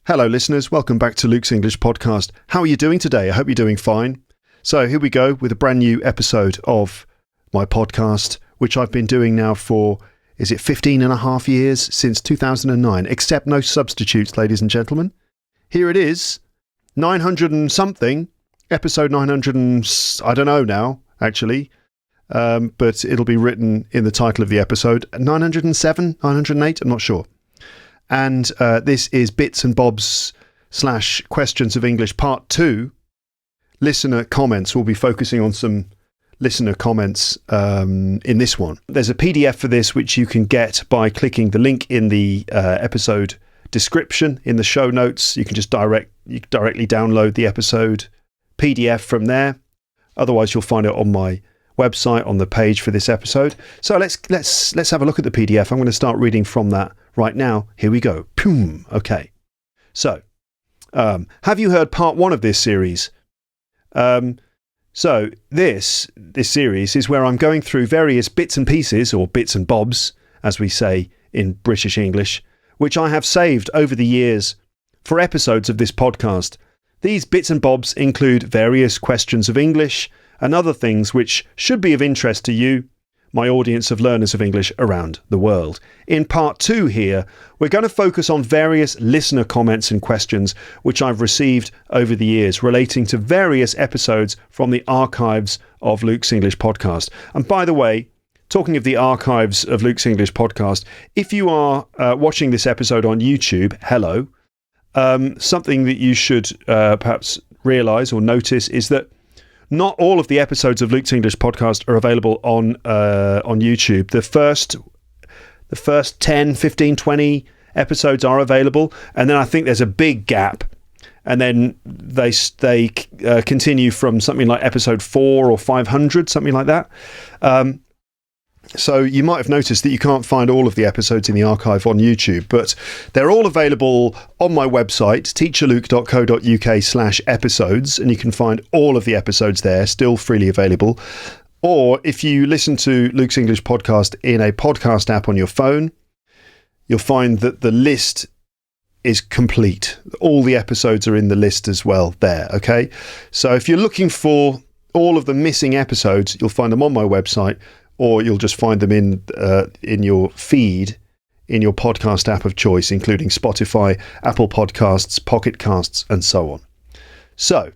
Hello listeners, welcome back to Luke's English Podcast. How are you doing today? I hope you're doing fine. So here we go with a brand new episode of my podcast, which I've been doing now for, 15 and a half years, since 2009, except no substitutes, ladies and gentlemen. Here it is, 900 and something, episode 900 and, I don't know now, actually, but it'll be written in the title of the episode, 907, 908, I'm not sure. And this is Bits and Bobs / Questions of English Part 2. Listener comments. We'll be focusing on some listener comments in this one. There's a PDF for this which you can get by clicking the link in the episode description in the show notes. You can just directly download the episode PDF from there. Otherwise, you'll find it on my website on the page for this episode. So let's have a look at the PDF. I'm going to start reading from that right now. Here we go. Boom. Okay. So, have you heard part 1 of this series? So this series is where I'm going through various bits and pieces, or bits and bobs, as we say in British English, which I have saved over the years for episodes of this podcast. These bits and bobs include various questions of English and other things which should be of interest to you, my audience of learners of English around the world. In part 2 here, we're going to focus on various listener comments and questions which I've received over the years relating to various episodes from the archives of Luke's English Podcast. And by the way, talking of the archives of Luke's English Podcast, if you are watching this episode on YouTube, hello, something that you should perhaps realise or notice is that not all of the episodes of Luke's English Podcast are available on YouTube. The first 10, 15, 20 episodes are available, and then I think there's a big gap, and then they continue from something like episode 4 or 500, something like that. So you might have noticed that you can't find all of the episodes in the archive on YouTube, but they're all available on my website, teacherluke.co.uk/episodes, and you can find all of the episodes there, still freely available. Or if you listen to Luke's English Podcast in a podcast app on your phone, you'll find that the list is complete. All the episodes are in the list as well there, okay? So if you're looking for all of the missing episodes, you'll find them on my website, or you'll just find them in your feed, in your podcast app of choice, including Spotify, Apple Podcasts, Pocket Casts, and so on. So,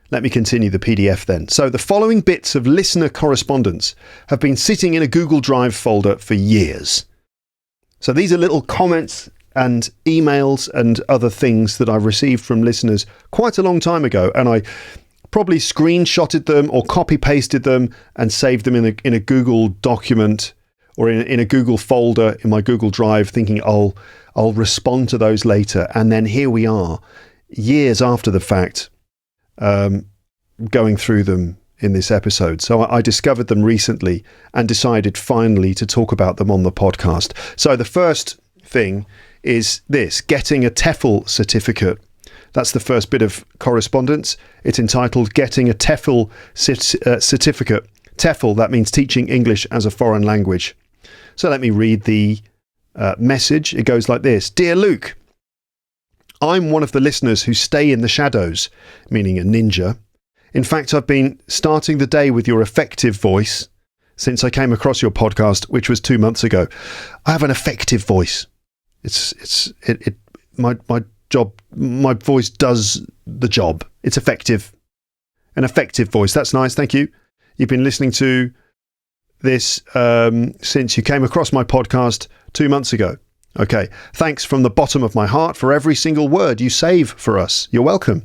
let me continue the PDF then. So, the following bits of listener correspondence have been sitting in a Google Drive folder for years. So, these are little comments and emails and other things that I've received from listeners quite a long time ago, and I probably screenshotted them or copy pasted them and saved them in a Google document or in a Google folder in my Google Drive, thinking I'll respond to those later. And then here we are, years after the fact, going through them in this episode. So I discovered them recently and decided finally to talk about them on the podcast. So the first thing is this: getting a TEFL certificate. That's the first bit of correspondence. It's entitled Getting a TEFL Certificate. TEFL, that means Teaching English as a Foreign Language. So let me read the message. It goes like this. Dear Luke, I'm one of the listeners who stay in the shadows, meaning a ninja. In fact, I've been starting the day with your effective voice since I came across your podcast, which was 2 months ago. I have an effective voice. My voice does the job. It's effective. An effective voice. That's nice. Thank you. You've been listening to this since you came across my podcast 2 months ago. Okay. Thanks from the bottom of my heart for every single word you save for us. You're welcome.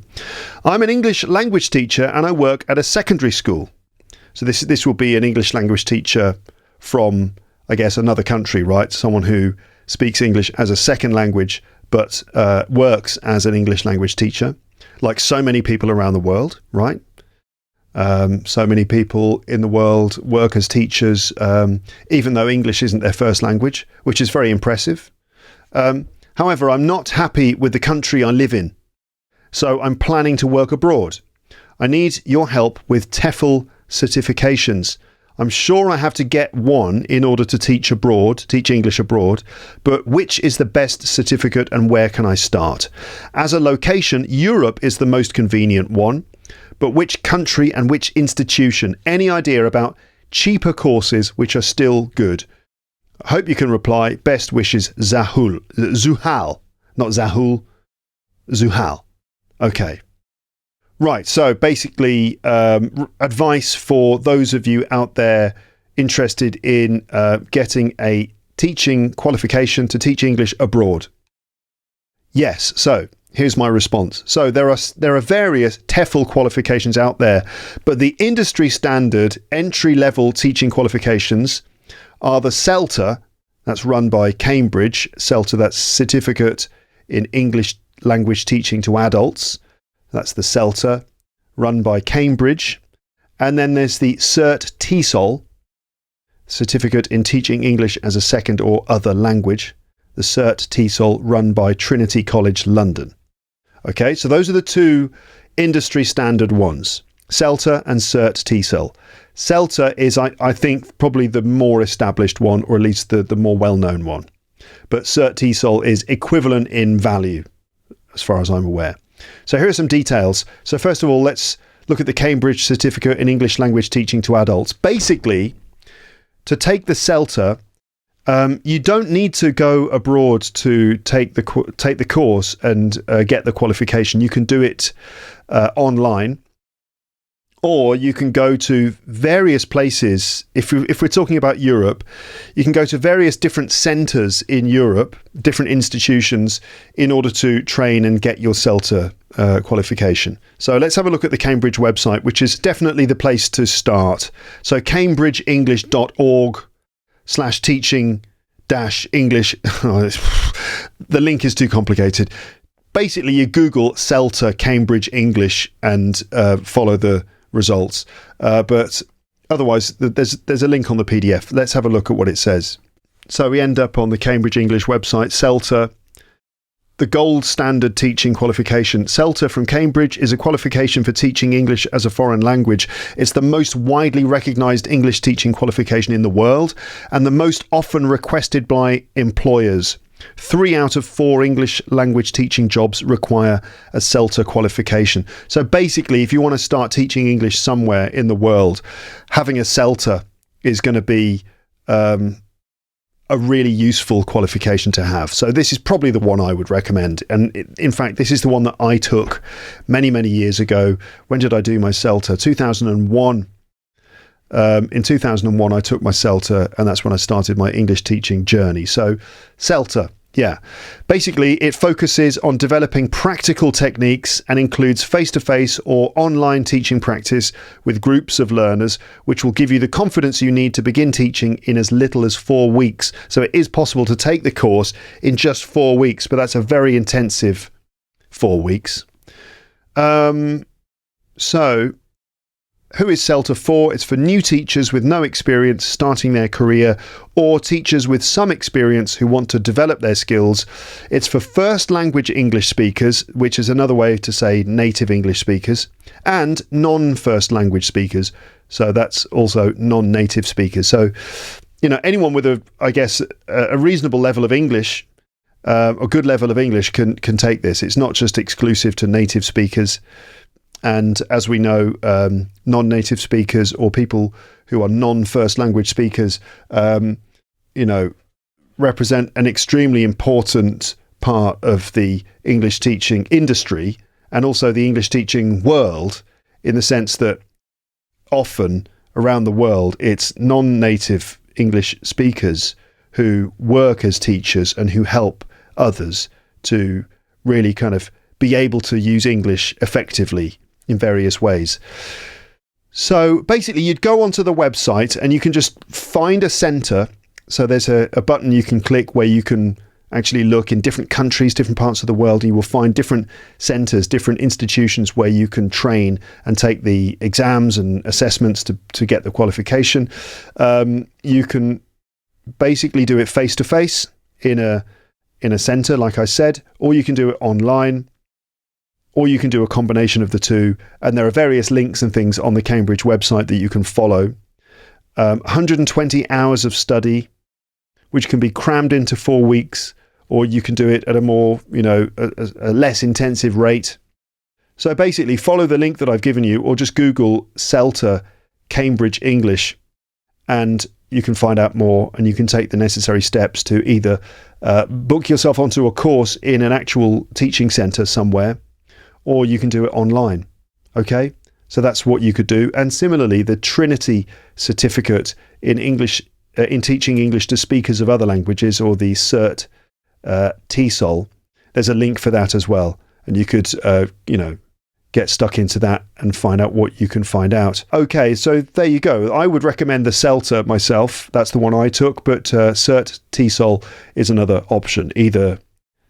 I'm an English language teacher and I work at a secondary school. So this will be an English language teacher from, I guess, another country, right? Someone who speaks English as a second language but works as an English language teacher, like so many people around the world, right? So many people in the world work as teachers, even though English isn't their first language, which is very impressive. However, I'm not happy with the country I live in, so I'm planning to work abroad. I need your help with TEFL certifications. I'm sure I have to get one in order to teach English abroad, but which is the best certificate and where can I start? As a location, Europe is the most convenient one, but which country and which institution? Any idea about cheaper courses which are still good? I hope you can reply. Best wishes, Zuhal. Not Zahul, Zuhal. Okay. Right, so basically advice for those of you out there interested in getting a teaching qualification to teach English abroad. Yes, so here's my response. So there are various TEFL qualifications out there, but the industry standard entry-level teaching qualifications are the CELTA, that's run by Cambridge, CELTA, that's Certificate in English Language Teaching to Adults. That's the CELTA, run by Cambridge. And then there's the Cert TESOL, Certificate in Teaching English as a Second or Other Language. The Cert TESOL, run by Trinity College London. Okay, so those are the two industry standard ones, CELTA and Cert TESOL. CELTA is, I think, probably the more established one, or at least the more well-known one. But Cert TESOL is equivalent in value, as far as I'm aware. So here are some details. So first of all, let's look at the Cambridge Certificate in English Language Teaching to Adults. Basically, to take the CELTA, you don't need to go abroad to take the course and get the qualification. You can do it online, or you can go to various places. If we're talking about Europe, you can go to various different centres in Europe, different institutions, in order to train and get your CELTA qualification. So let's have a look at the Cambridge website, which is definitely the place to start. So cambridgeenglish.org/teaching-english. The link is too complicated. Basically, you Google CELTA Cambridge English and follow the results, but otherwise there's a link on the PDF. Let's have a look at what it says. So we end up on the Cambridge English website. CELTA, the gold standard teaching qualification. CELTA from Cambridge is a qualification for teaching English as a foreign language. It's the most widely recognised English teaching qualification in the world and the most often requested by employers. 3 out of 4 English language teaching jobs require a CELTA qualification. So basically, if you want to start teaching English somewhere in the world, having a CELTA is going to be a really useful qualification to have. So this is probably the one I would recommend. And in fact, this is the one that I took many, many years ago. When did I do my CELTA? 2001. In 2001, I took my CELTA, and that's when I started my English teaching journey. So CELTA, yeah. Basically, it focuses on developing practical techniques and includes face-to-face or online teaching practice with groups of learners, which will give you the confidence you need to begin teaching in as little as 4 weeks. So it is possible to take the course in just 4 weeks, but that's a very intensive 4 weeks. So who is CELTA for? It's for new teachers with no experience starting their career, or teachers with some experience who want to develop their skills. It's for first language English speakers, which is another way to say native English speakers, and non-first language speakers. So that's also non-native speakers. So, anyone with a reasonable level of English, a good level of English can take this. It's not just exclusive to native speakers. And as we know, non-native speakers or people who are non-first language speakers, represent an extremely important part of the English teaching industry and also the English teaching world, in the sense that often around the world, it's non-native English speakers who work as teachers and who help others to really kind of be able to use English effectively in various ways. So basically, you'd go onto the website and you can just find a centre. So there's a button you can click where you can actually look in different countries, different parts of the world, and you will find different centres, different institutions where you can train and take the exams and assessments to get the qualification. You can basically do it face-to-face in a centre, like I said, or you can do it online, or you can do a combination of the two. And there are various links and things on the Cambridge website that you can follow. 120 hours of study, which can be crammed into 4 weeks, or you can do it at a more, a less intensive rate. So basically follow the link that I've given you, or just Google CELTA Cambridge English, and you can find out more, and you can take the necessary steps to either book yourself onto a course in an actual teaching centre somewhere, or you can do it online. Okay? So that's what you could do. And similarly, the Trinity certificate in English, in teaching English to speakers of other languages, or the CERT TEFL, there's a link for that as well. And you could, get stuck into that and find out what you can find out. Okay, so there you go. I would recommend the CELTA myself. That's the one I took, but CERT TEFL is another option, either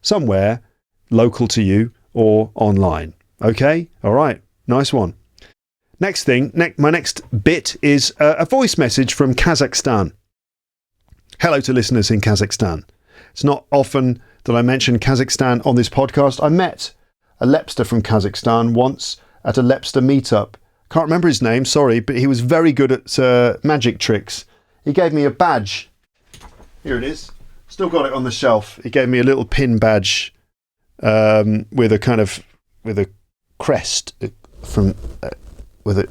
somewhere local to you or online. Okay, all right, nice one. Next thing, my next bit is a voice message from Kazakhstan. Hello to listeners in Kazakhstan. It's not often that I mention Kazakhstan on this podcast. I met a Lepster from Kazakhstan once at a Lepster meetup. Can't remember his name, sorry, but he was very good at magic tricks. He gave me a badge. Here it is. Still got it on the shelf. He gave me a little pin badge with a crest with a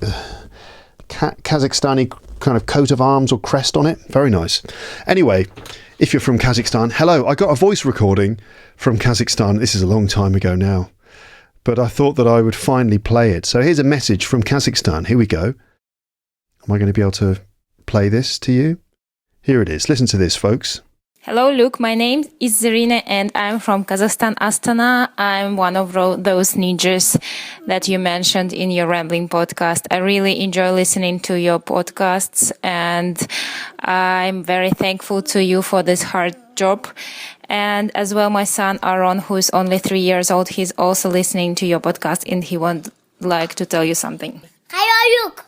Kazakhstani kind of coat of arms or crest on it. Very nice. Anyway, if you're from Kazakhstan, hello. I got a voice recording from Kazakhstan. This is a long time ago now, but I thought that I would finally play it. So here's a message from Kazakhstan. Here we go. Am I going to be able to play this to you? Here it is. Listen to this, folks. Hello, Luke. My name is Zarina, and I'm from Kazakhstan, Astana. I'm one of those ninjas that you mentioned in your Rambling podcast. I really enjoy listening to your podcasts, and I'm very thankful to you for this hard job. And as well, my son, Aaron, who's only 3 years old, he's also listening to your podcast, and he would like to tell you something. Hello, Luke.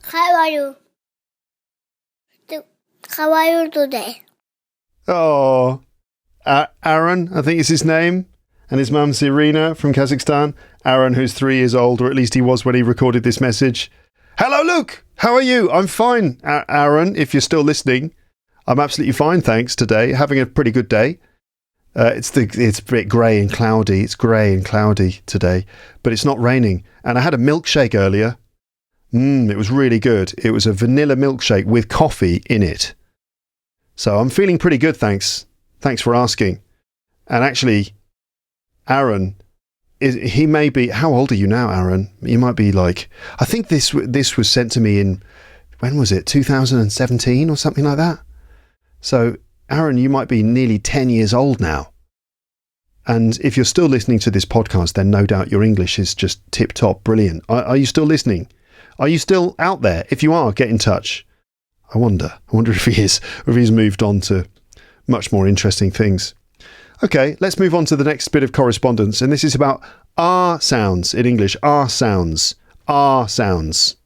How are you? How are you today? Oh, Aaron, I think is his name, and his mum, Irina, from Kazakhstan. Aaron, who's 3 years old, or at least he was when he recorded this message. Hello, Luke. How are you? I'm fine, Aaron, if you're still listening. I'm absolutely fine, thanks, today. Having a pretty good day. It's a bit grey and cloudy. It's grey and cloudy today, but it's not raining. And I had a milkshake earlier. It was really good. It was a vanilla milkshake with coffee in it. So I'm feeling pretty good, thanks. Thanks for asking. And actually, Aaron, he may be... How old are you now, Aaron? You might be like... I think this was sent to me in... When was it? 2017 or something like that? So, Aaron, you might be nearly 10 years old now. And if you're still listening to this podcast, then no doubt your English is just tip-top brilliant. Are you still listening? Are you still out there? If you are, get in touch. I wonder if he is, or if he's moved on to much more interesting things. Okay, let's move on to the next bit of correspondence, and this is about R sounds in English. R sounds. R sounds.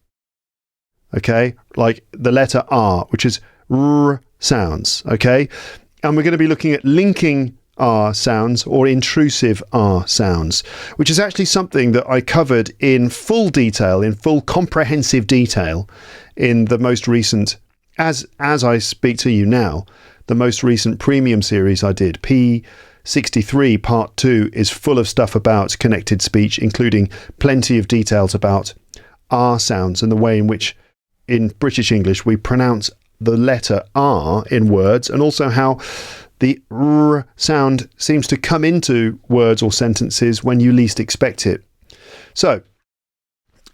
Okay, like the letter R, which is R sounds. Okay, and we're going to be looking at linking R sounds or intrusive R sounds, which is actually something that I covered in full detail, in full comprehensive detail in the most recent, as I speak to you now, the most recent premium series I did. P63 Part 2 is full of stuff about connected speech, including plenty of details about R sounds and the way in which in British English we pronounce the letter R in words, and also how the R sound seems to come into words or sentences when you least expect it. So,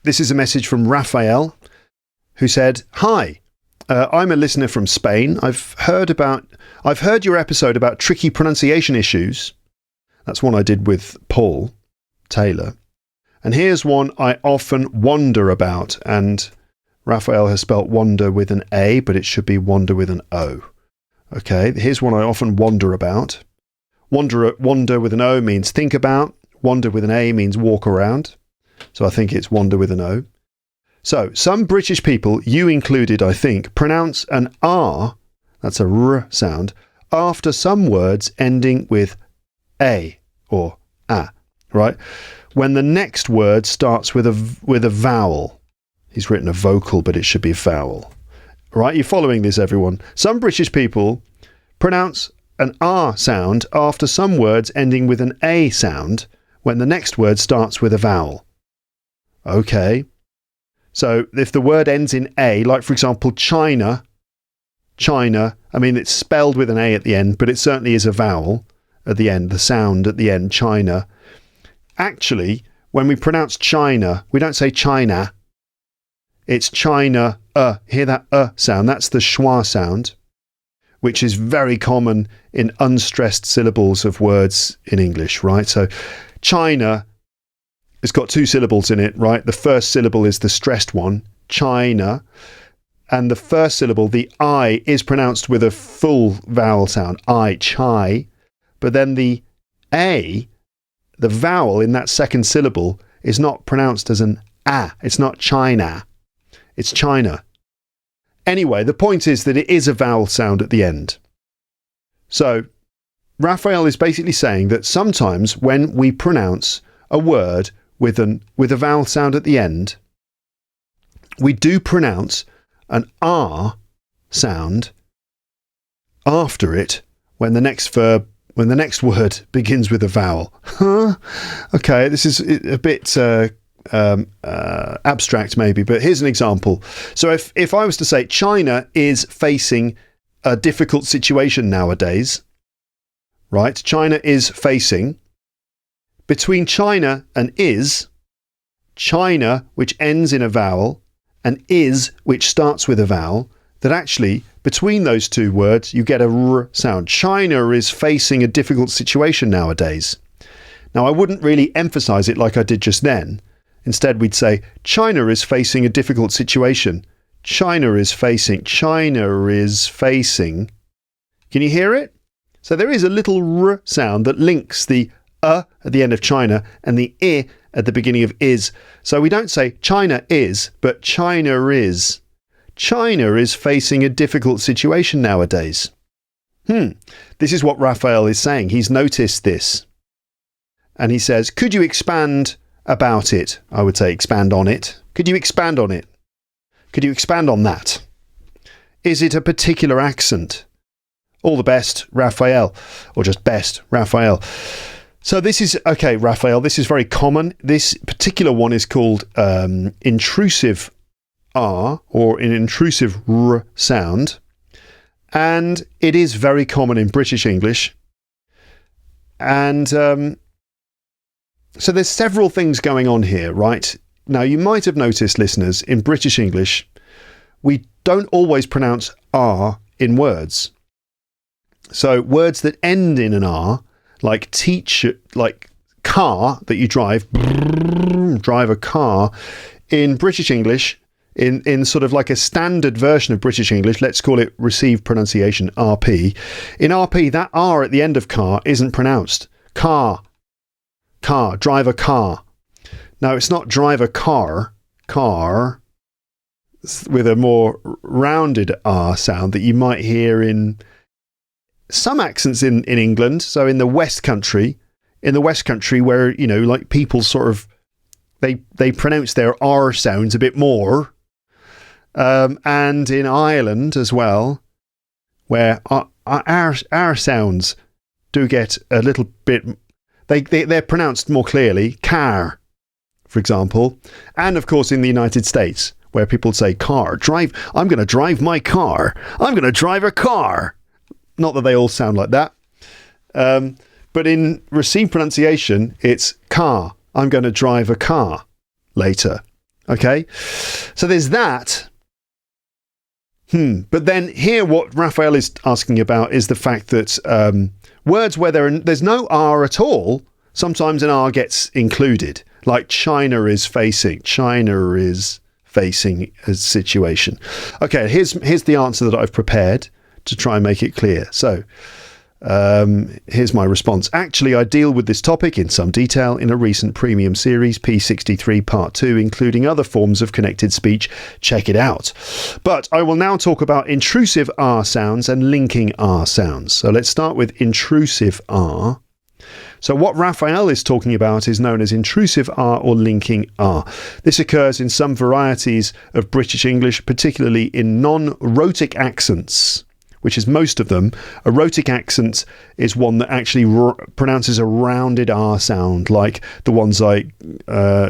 this is a message from Raphael, who said, "Hi, I'm a listener from Spain. I've heard your episode about tricky pronunciation issues." That's one I did with Paul Taylor. "And here's one I often wonder about." And Raphael has spelt wonder with an A, but it should be wonder with an O. Okay, here's one I often wonder about. Wonder with an O means think about. Wonder with an A means walk around. So I think it's wonder with an O. So, some British people, you included, I think, pronounce an R, that's a R sound, after some words ending with A or A, right? When the next word starts with a vowel. He's written a vocal, but it should be a vowel. Right, you're following this, everyone. Some British people pronounce an R sound after some words ending with an A sound when the next word starts with a vowel. Okay. So if the word ends in A, like for example, China, I mean, it's spelled with an A at the end, but it certainly is a vowel at the end, the sound at the end, China. Actually, when we pronounce China, we don't say China. It's China, hear that sound? That's the schwa sound, which is very common in unstressed syllables of words in English, right? So China, it's got two syllables in it, right? The first syllable is the stressed one, China, and the first syllable, the I, is pronounced with a full vowel sound, I, chai, but then the A, the vowel in that second syllable, is not pronounced as an A. It's not China. It's China. Anyway, the point is that it is a vowel sound at the end. So, Raphael is basically saying that sometimes when we pronounce a word with a vowel sound at the end, we do pronounce an R sound after it when the next word begins with a vowel. Huh? Okay, this is a bit abstract maybe, but here's an example. So if I was to say China is facing a difficult situation nowadays, right? China is facing, between China and is, China, which ends in a vowel, and is, which starts with a vowel, that actually between those two words you get a R sound. China is facing a difficult situation nowadays. Now I wouldn't really emphasize it like I did just then. Instead we'd say China is facing a difficult situation. China is facing. Can you hear it? So there is a little R sound that links the at the end of China and the I at the beginning of is. So we don't say China is, but China is. China is facing a difficult situation nowadays. This is what Raphael is saying. He's noticed this. And he says, could you expand about it? I would say expand on it. Could you expand on it? Could you expand on that? Is it a particular accent? All the best, Raphael. Or just best, Raphael. So this is, okay, Raphael, this is very common. This particular one is called intrusive R, or an intrusive R sound. And it is very common in British English. And so there's several things going on here, right? Now, you might have noticed, listeners, in British English, we don't always pronounce R in words. So words that end in an R, like teach, like car, that you drive a car, in British English, in sort of like a standard version of British English, let's call it received pronunciation, RP. In RP, that R at the end of car isn't pronounced. Car, drive a car. Now, it's not drive a car, with a more rounded R sound that you might hear in some accents in England. So in the West Country where, you know, like people sort of, they pronounce their R sounds a bit more. And in Ireland as well, where our sounds do get a little bit, they're pronounced more clearly. Car, for example. And of course in the United States, where people say car, I'm going to drive my car. I'm going to drive a car. Not that they all sound like that. But in received pronunciation, it's car. I'm going to drive a car later. Okay? So there's that. But then here what Raphael is asking about is the fact that words where there's no R at all, sometimes an R gets included. Like China is facing a situation. Okay, here's the answer that I've prepared to try and make it clear. So here's my response. Actually, I deal with this topic in some detail in a recent premium series, P63 Part 2, including other forms of connected speech. Check it out. But I will now talk about intrusive R sounds and linking R sounds. So let's start with intrusive R. So what Raphael is talking about is known as intrusive R or linking R. This occurs in some varieties of British English, particularly in non-rhotic accents, which is most of them. A rhotic accent is one that actually pronounces a rounded R sound, like the ones I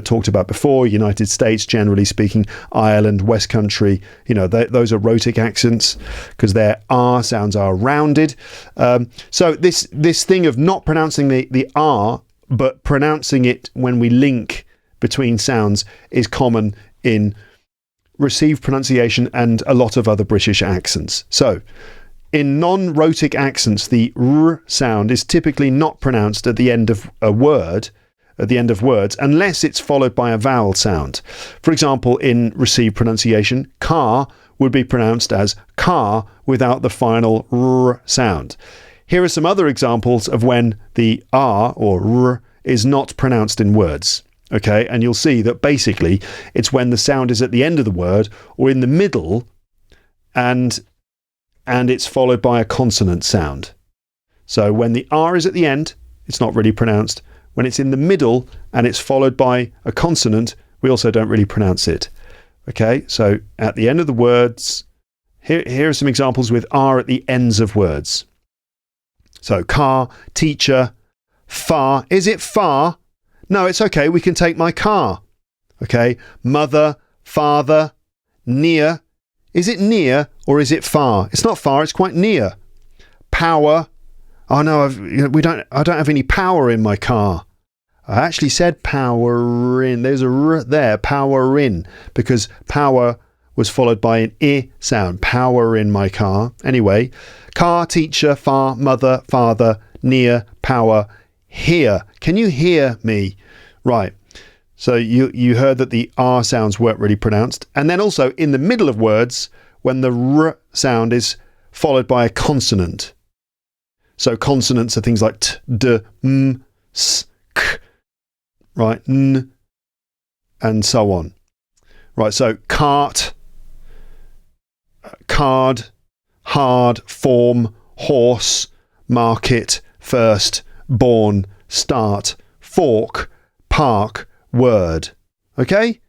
talked about before, United States, generally speaking, Ireland, West Country, those are rhotic accents because their R sounds are rounded. So this thing of not pronouncing the R, but pronouncing it when we link between sounds is common in received pronunciation and a lot of other British accents. So, in non-rhotic accents, the R sound is typically not pronounced at the end of a word, at the end of words, unless it's followed by a vowel sound. For example, in received pronunciation, car would be pronounced as car without the final R sound. Here are some other examples of when the R or R is not pronounced in words. Okay, and you'll see that basically it's when the sound is at the end of the word or in the middle and it's followed by a consonant sound. So when the R is at the end, it's not really pronounced. When it's in the middle and it's followed by a consonant, we also don't really pronounce it. Okay, so at the end of the words, here are some examples with R at the ends of words. So car, teacher, far. Is it far? No, it's okay. We can take my car. Okay, mother, father, near. Is it near or is it far? It's not far, it's quite near. Power. Oh no, I don't have any power in my car. I actually said power in. There's a R there, power in, because power was followed by an I sound. Power in my car. Anyway, car, teacher, far, mother, father, near, power, here. Can you hear me? Right. So you heard that the R sounds weren't really pronounced. And then also in the middle of words, when the R sound is followed by a consonant. So consonants are things like t, d, m, s, k, right, n, and so on. Right, so cart, card, hard, form, horse, market, first, born, start, fork, park, word. Okay?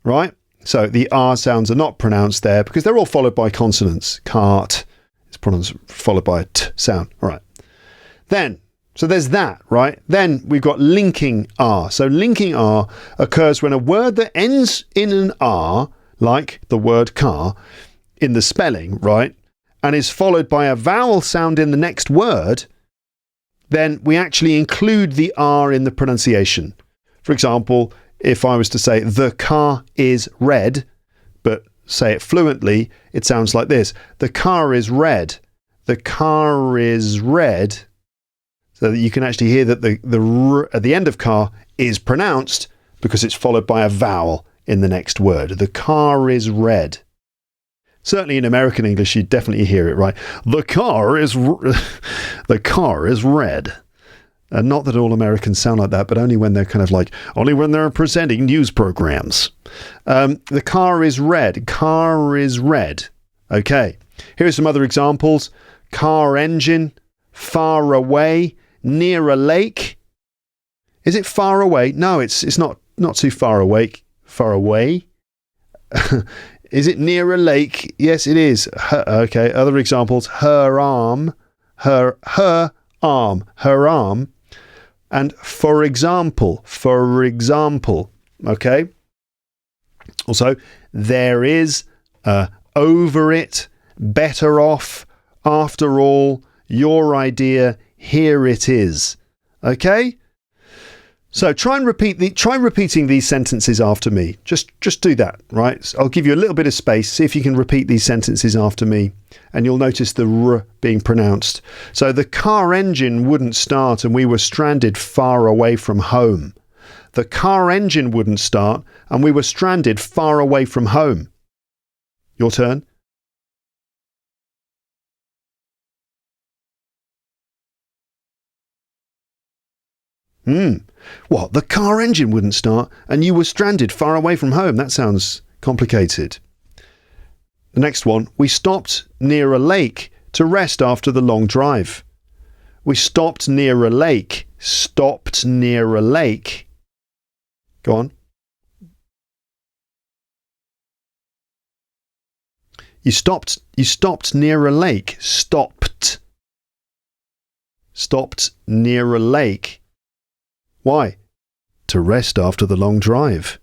Right? So the R sounds are not pronounced there because they're all followed by consonants. Cart is pronounced followed by a T sound. All right. Then, so there's that, right? Then we've got linking R. So linking R occurs when a word that ends in an R, like the word car, in the spelling, right, and is followed by a vowel sound in the next word, then we actually include the R in the pronunciation. For example, if I was to say, the car is red, but say it fluently, it sounds like this. The car is red. The car is red. So that you can actually hear that the R at the end of car is pronounced because it's followed by a vowel in the next word. The car is red. Certainly in American English, you definitely hear it, right? The car is red. Not that all Americans sound like that, but only when they're presenting news programs. The car is red. Car is red. Okay. Here are some other examples. Car engine, far away, near a lake. Is it far away? No, it's not too far away. Far away. Is it near a lake? Yes, it is. Okay. Other examples. Her arm. Her arm. And for example, okay? Also, there is, over it, better off, after all, your idea, here it is. Okay? So try repeating these sentences after me. Just do that, right? I'll give you a little bit of space. See if you can repeat these sentences after me, and you'll notice the R being pronounced. So the car engine wouldn't start and we were stranded far away from home. The car engine wouldn't start and we were stranded far away from home. Your turn. What? The car engine wouldn't start and you were stranded far away from home? That sounds complicated. The next one. We stopped near a lake to rest after the long drive. We stopped near a lake. stopped near a lake. Go on. You stopped near a lake. Stopped near a lake. Why? To rest after the long drive.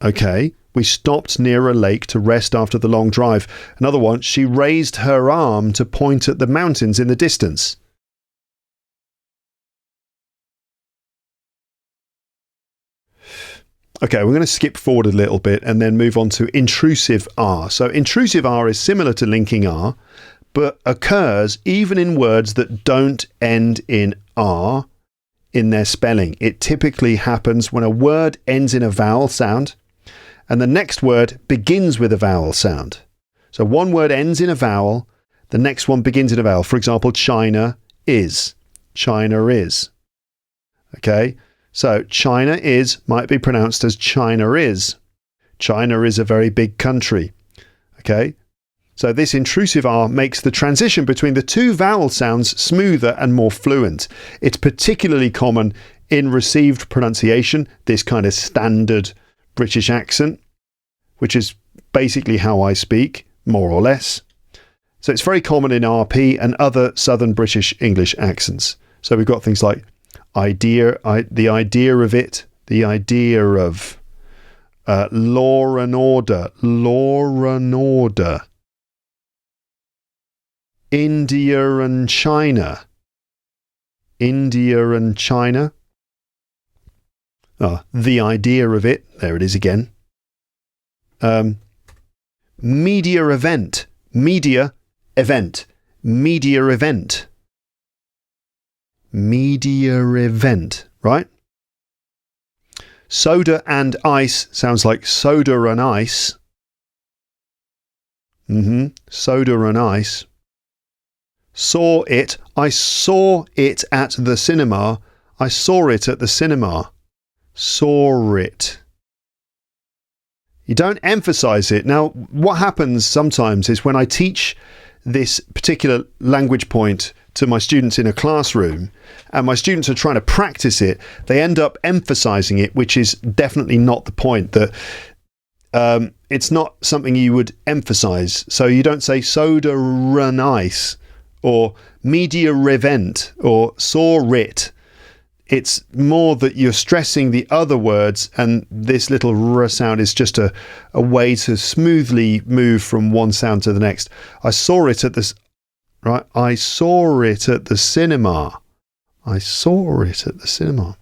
Okay, we stopped near a lake to rest after the long drive. Another one, she raised her arm to point at the mountains in the distance. Okay, we're going to skip forward a little bit and then move on to intrusive R. So intrusive R is similar to linking R, but occurs even in words that don't end in R in their spelling. It typically happens when a word ends in a vowel sound and the next word begins with a vowel sound. So one word ends in a vowel, the next one begins in a vowel. For example, China is. China is. Okay? So China is might be pronounced as China is. China is a very big country. Okay? So this intrusive R makes the transition between the two vowel sounds smoother and more fluent. It's particularly common in received pronunciation, this kind of standard British accent, which is basically how I speak, more or less. So it's very common in RP and other Southern British English accents. So we've got things like the idea of it, the idea of, law and order, India and China, the idea of it, there it is again. Media event, right? Soda and ice sounds like soda and ice. Soda and ice. Saw it. I saw it at the cinema. I saw it at the cinema. Saw it. You don't emphasize it. Now, what happens sometimes is when I teach this particular language point to my students in a classroom and my students are trying to practice it, they end up emphasizing it, which is definitely not the point. That it's not something you would emphasize. So you don't say soda and ice or media event or saw it. It's more that you're stressing the other words, and this little r sound is just a way to smoothly move from one sound to the next. I saw it at this, right? I saw it at the cinema. I saw it at the cinema.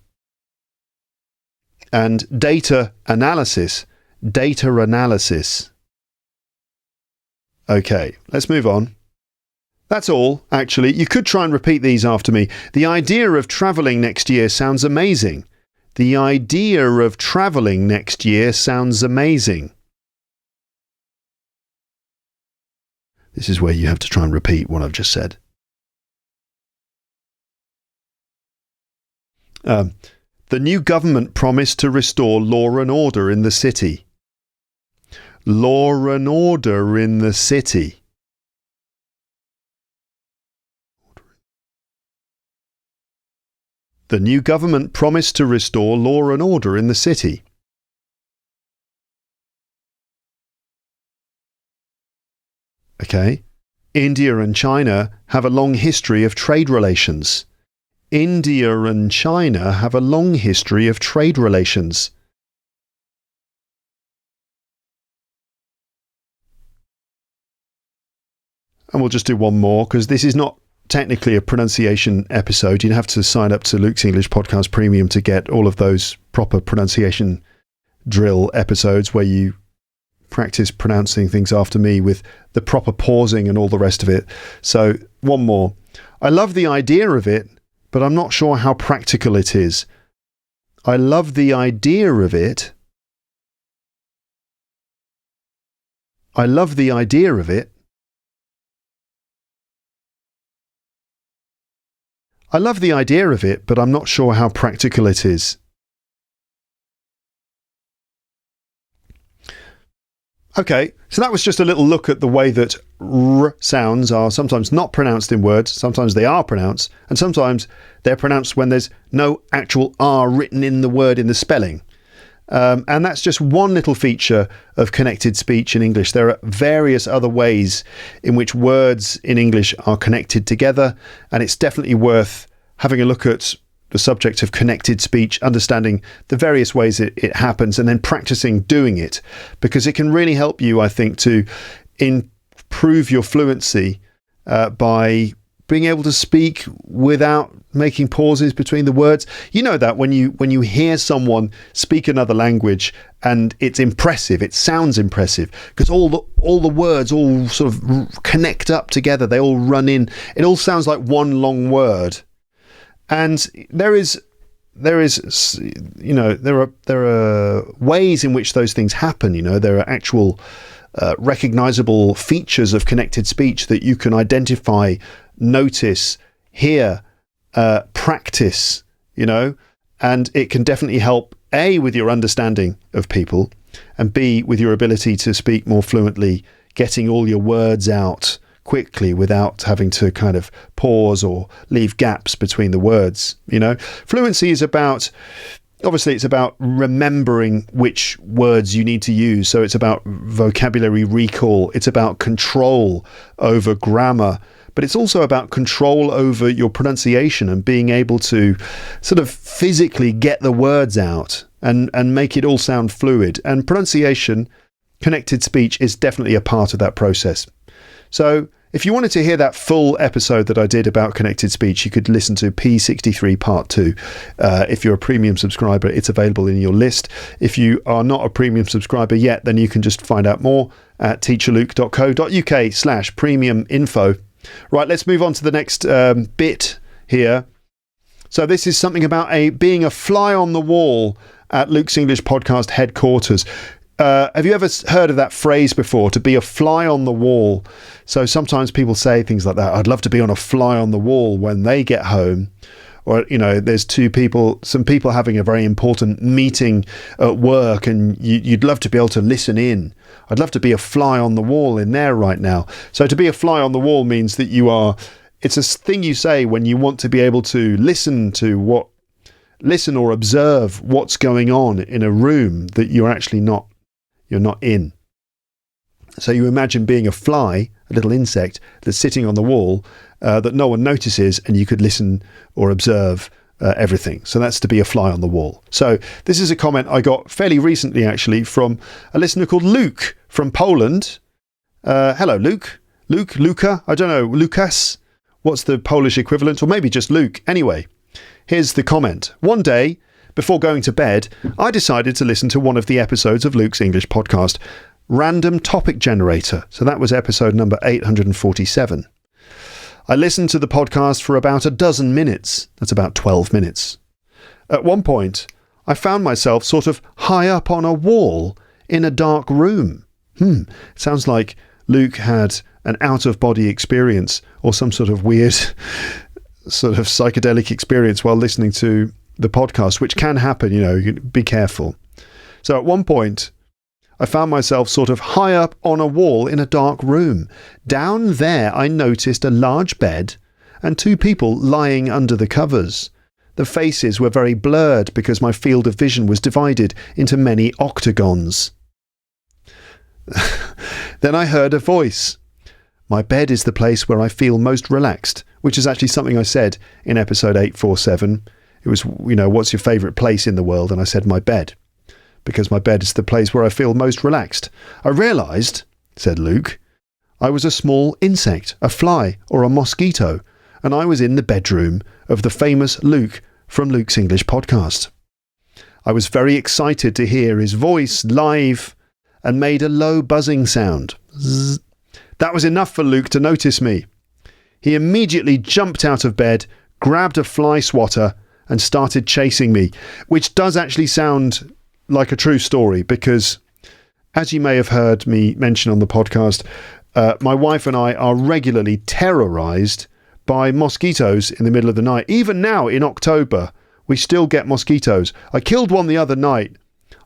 And data analysis. Okay, let's move on. That's all, actually. You could try and repeat these after me. The idea of travelling next year sounds amazing. The idea of travelling next year sounds amazing. This is where you have to try and repeat what I've just said. The new government promised to restore law and order in the city. Law and order in the city. The new government promised to restore law and order in the city. Okay. India and China have a long history of trade relations. India and China have a long history of trade relations. And we'll just do one more because this is not technically a pronunciation episode. You'd have to sign up to Luke's English Podcast Premium to get all of those proper pronunciation drill episodes where you practice pronouncing things after me with the proper pausing and all the rest of it. So one more. I love the idea of it, but I'm not sure how practical it is. I love the idea of it. I love the idea of it. I love the idea of it, but I'm not sure how practical it is. Okay, so that was just a little look at the way that R sounds are sometimes not pronounced in words, sometimes they are pronounced, and sometimes they're pronounced when there's no actual R written in the word in the spelling. And that's just one little feature of connected speech in English. There are various other ways in which words in English are connected together, and it's definitely worth having a look at the subject of connected speech, understanding the various ways it happens, and then practicing doing it, because it can really help you, I think, to improve your fluency by being able to speak without making pauses between the words. You know that when you hear someone speak another language and it's impressive, it sounds impressive because all the words all sort of connect up together. They all run in. It all sounds like one long word. And there are ways in which those things happen. There are actual recognizable features of connected speech that you can identify, notice, hear, practice, and it can definitely help A, with your understanding of people, and B, with your ability to speak more fluently, getting all your words out quickly without having to kind of pause or leave gaps between the words. Fluency is obviously it's about remembering which words you need to use. So it's about vocabulary recall. It's about control over grammar, but it's also about control over your pronunciation and being able to sort of physically get the words out and make it all sound fluid. And pronunciation, connected speech, is definitely a part of that process. So if you wanted to hear that full episode that I did about connected speech, you could listen to P63 Part 2. If you're a premium subscriber, it's available in your list. If you are not a premium subscriber yet, then you can just find out more at teacherluke.co.uk/premium info. Right, let's move on to the next bit here. So this is something about being a fly on the wall at Luke's English Podcast headquarters. Have you ever heard of that phrase before, to be a fly on the wall? So sometimes people say things like that. I'd love to be on a fly on the wall when they get home. Or, there's some people having a very important meeting at work and you'd love to be able to listen in. I'd love to be a fly on the wall in there right now. So to be a fly on the wall means that it's a thing you say when you want to be able to listen or observe what's going on in a room that you're not in. So you imagine being a fly, a little insect that's sitting on the wall that no one notices, and you could listen or observe everything. So that's to be a fly on the wall. So this is a comment I got fairly recently, actually, from a listener called Luke from Poland. Hello, Luke. Luka, I don't know, Lukas. What's the Polish equivalent? Or maybe just Luke. Anyway, here's the comment. One day, before going to bed, I decided to listen to one of the episodes of Luke's English Podcast, Random Topic Generator. So that was episode number 847. I listened to the podcast for about a dozen minutes. That's about 12 minutes. At one point, I found myself sort of high up on a wall in a dark room. Sounds like Luke had an out-of-body experience or some sort of weird sort of psychedelic experience while listening to the podcast, which can happen, be careful. So at one point, I found myself sort of high up on a wall in a dark room. Down there, I noticed a large bed and two people lying under the covers. The faces were very blurred because my field of vision was divided into many octagons. Then I heard a voice. My bed is the place where I feel most relaxed, which is actually something I said in episode 847. It was, what's your favourite place in the world? And I said my bed, because my bed is the place where I feel most relaxed. I realised, said Luke, I was a small insect, a fly or a mosquito, and I was in the bedroom of the famous Luke from Luke's English Podcast. I was very excited to hear his voice live and made a low buzzing sound. Zzz. That was enough for Luke to notice me. He immediately jumped out of bed, grabbed a fly swatter and started chasing me, which does actually sound like a true story because, as you may have heard me mention on the podcast, my wife and I are regularly terrorised by mosquitoes in the middle of the night. Even now in October, we still get mosquitoes. I killed one the other night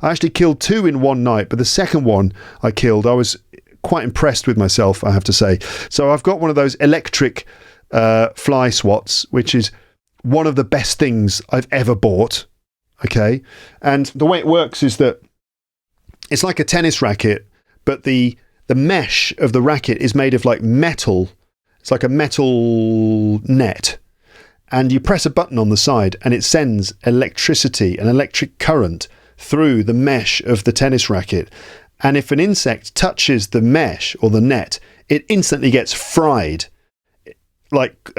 I actually killed 2 in one night, but the second one I killed, I was quite impressed with myself, I have to say. So I've got one of those electric fly swats, which is one of the best things I've ever bought. Okay. And the way it works is that it's like a tennis racket, but the mesh of the racket is made of like metal. It's like a metal net. And you press a button on the side and it sends electricity, an electric current through the mesh of the tennis racket. And if an insect touches the mesh or the net, it instantly gets fried. Like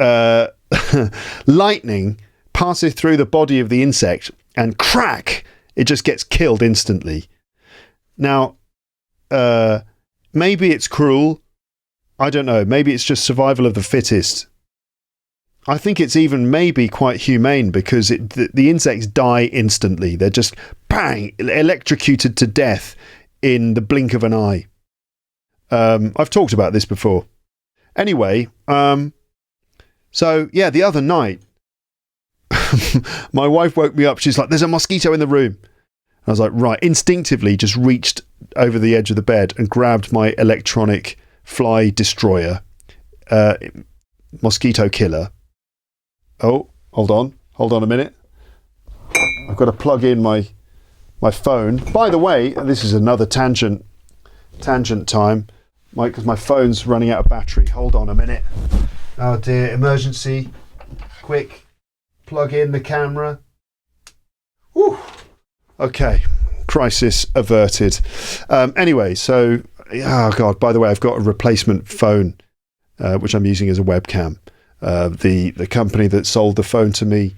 lightning passes through the body of the insect and crack, it just gets killed instantly. Now, maybe it's cruel. I don't know. Maybe it's just survival of the fittest. I think it's even maybe quite humane because the insects die instantly. They're just bang, electrocuted to death in the blink of an eye. I've talked about this before. Anyway, so yeah, the other night, my wife woke me up. She's like, "There's a mosquito in the room." I was like, right, instinctively just reached over the edge of the bed and grabbed my electronic fly destroyer, mosquito killer. Oh, hold on a minute. I've got to plug in my phone. By the way, this is another tangent time, because my phone's running out of battery. Hold on a minute. Oh dear, emergency. Quick, plug in the camera. Whew. Okay, crisis averted. Anyway, so, oh God, by the way, I've got a replacement phone, which I'm using as a webcam. The company that sold the phone to me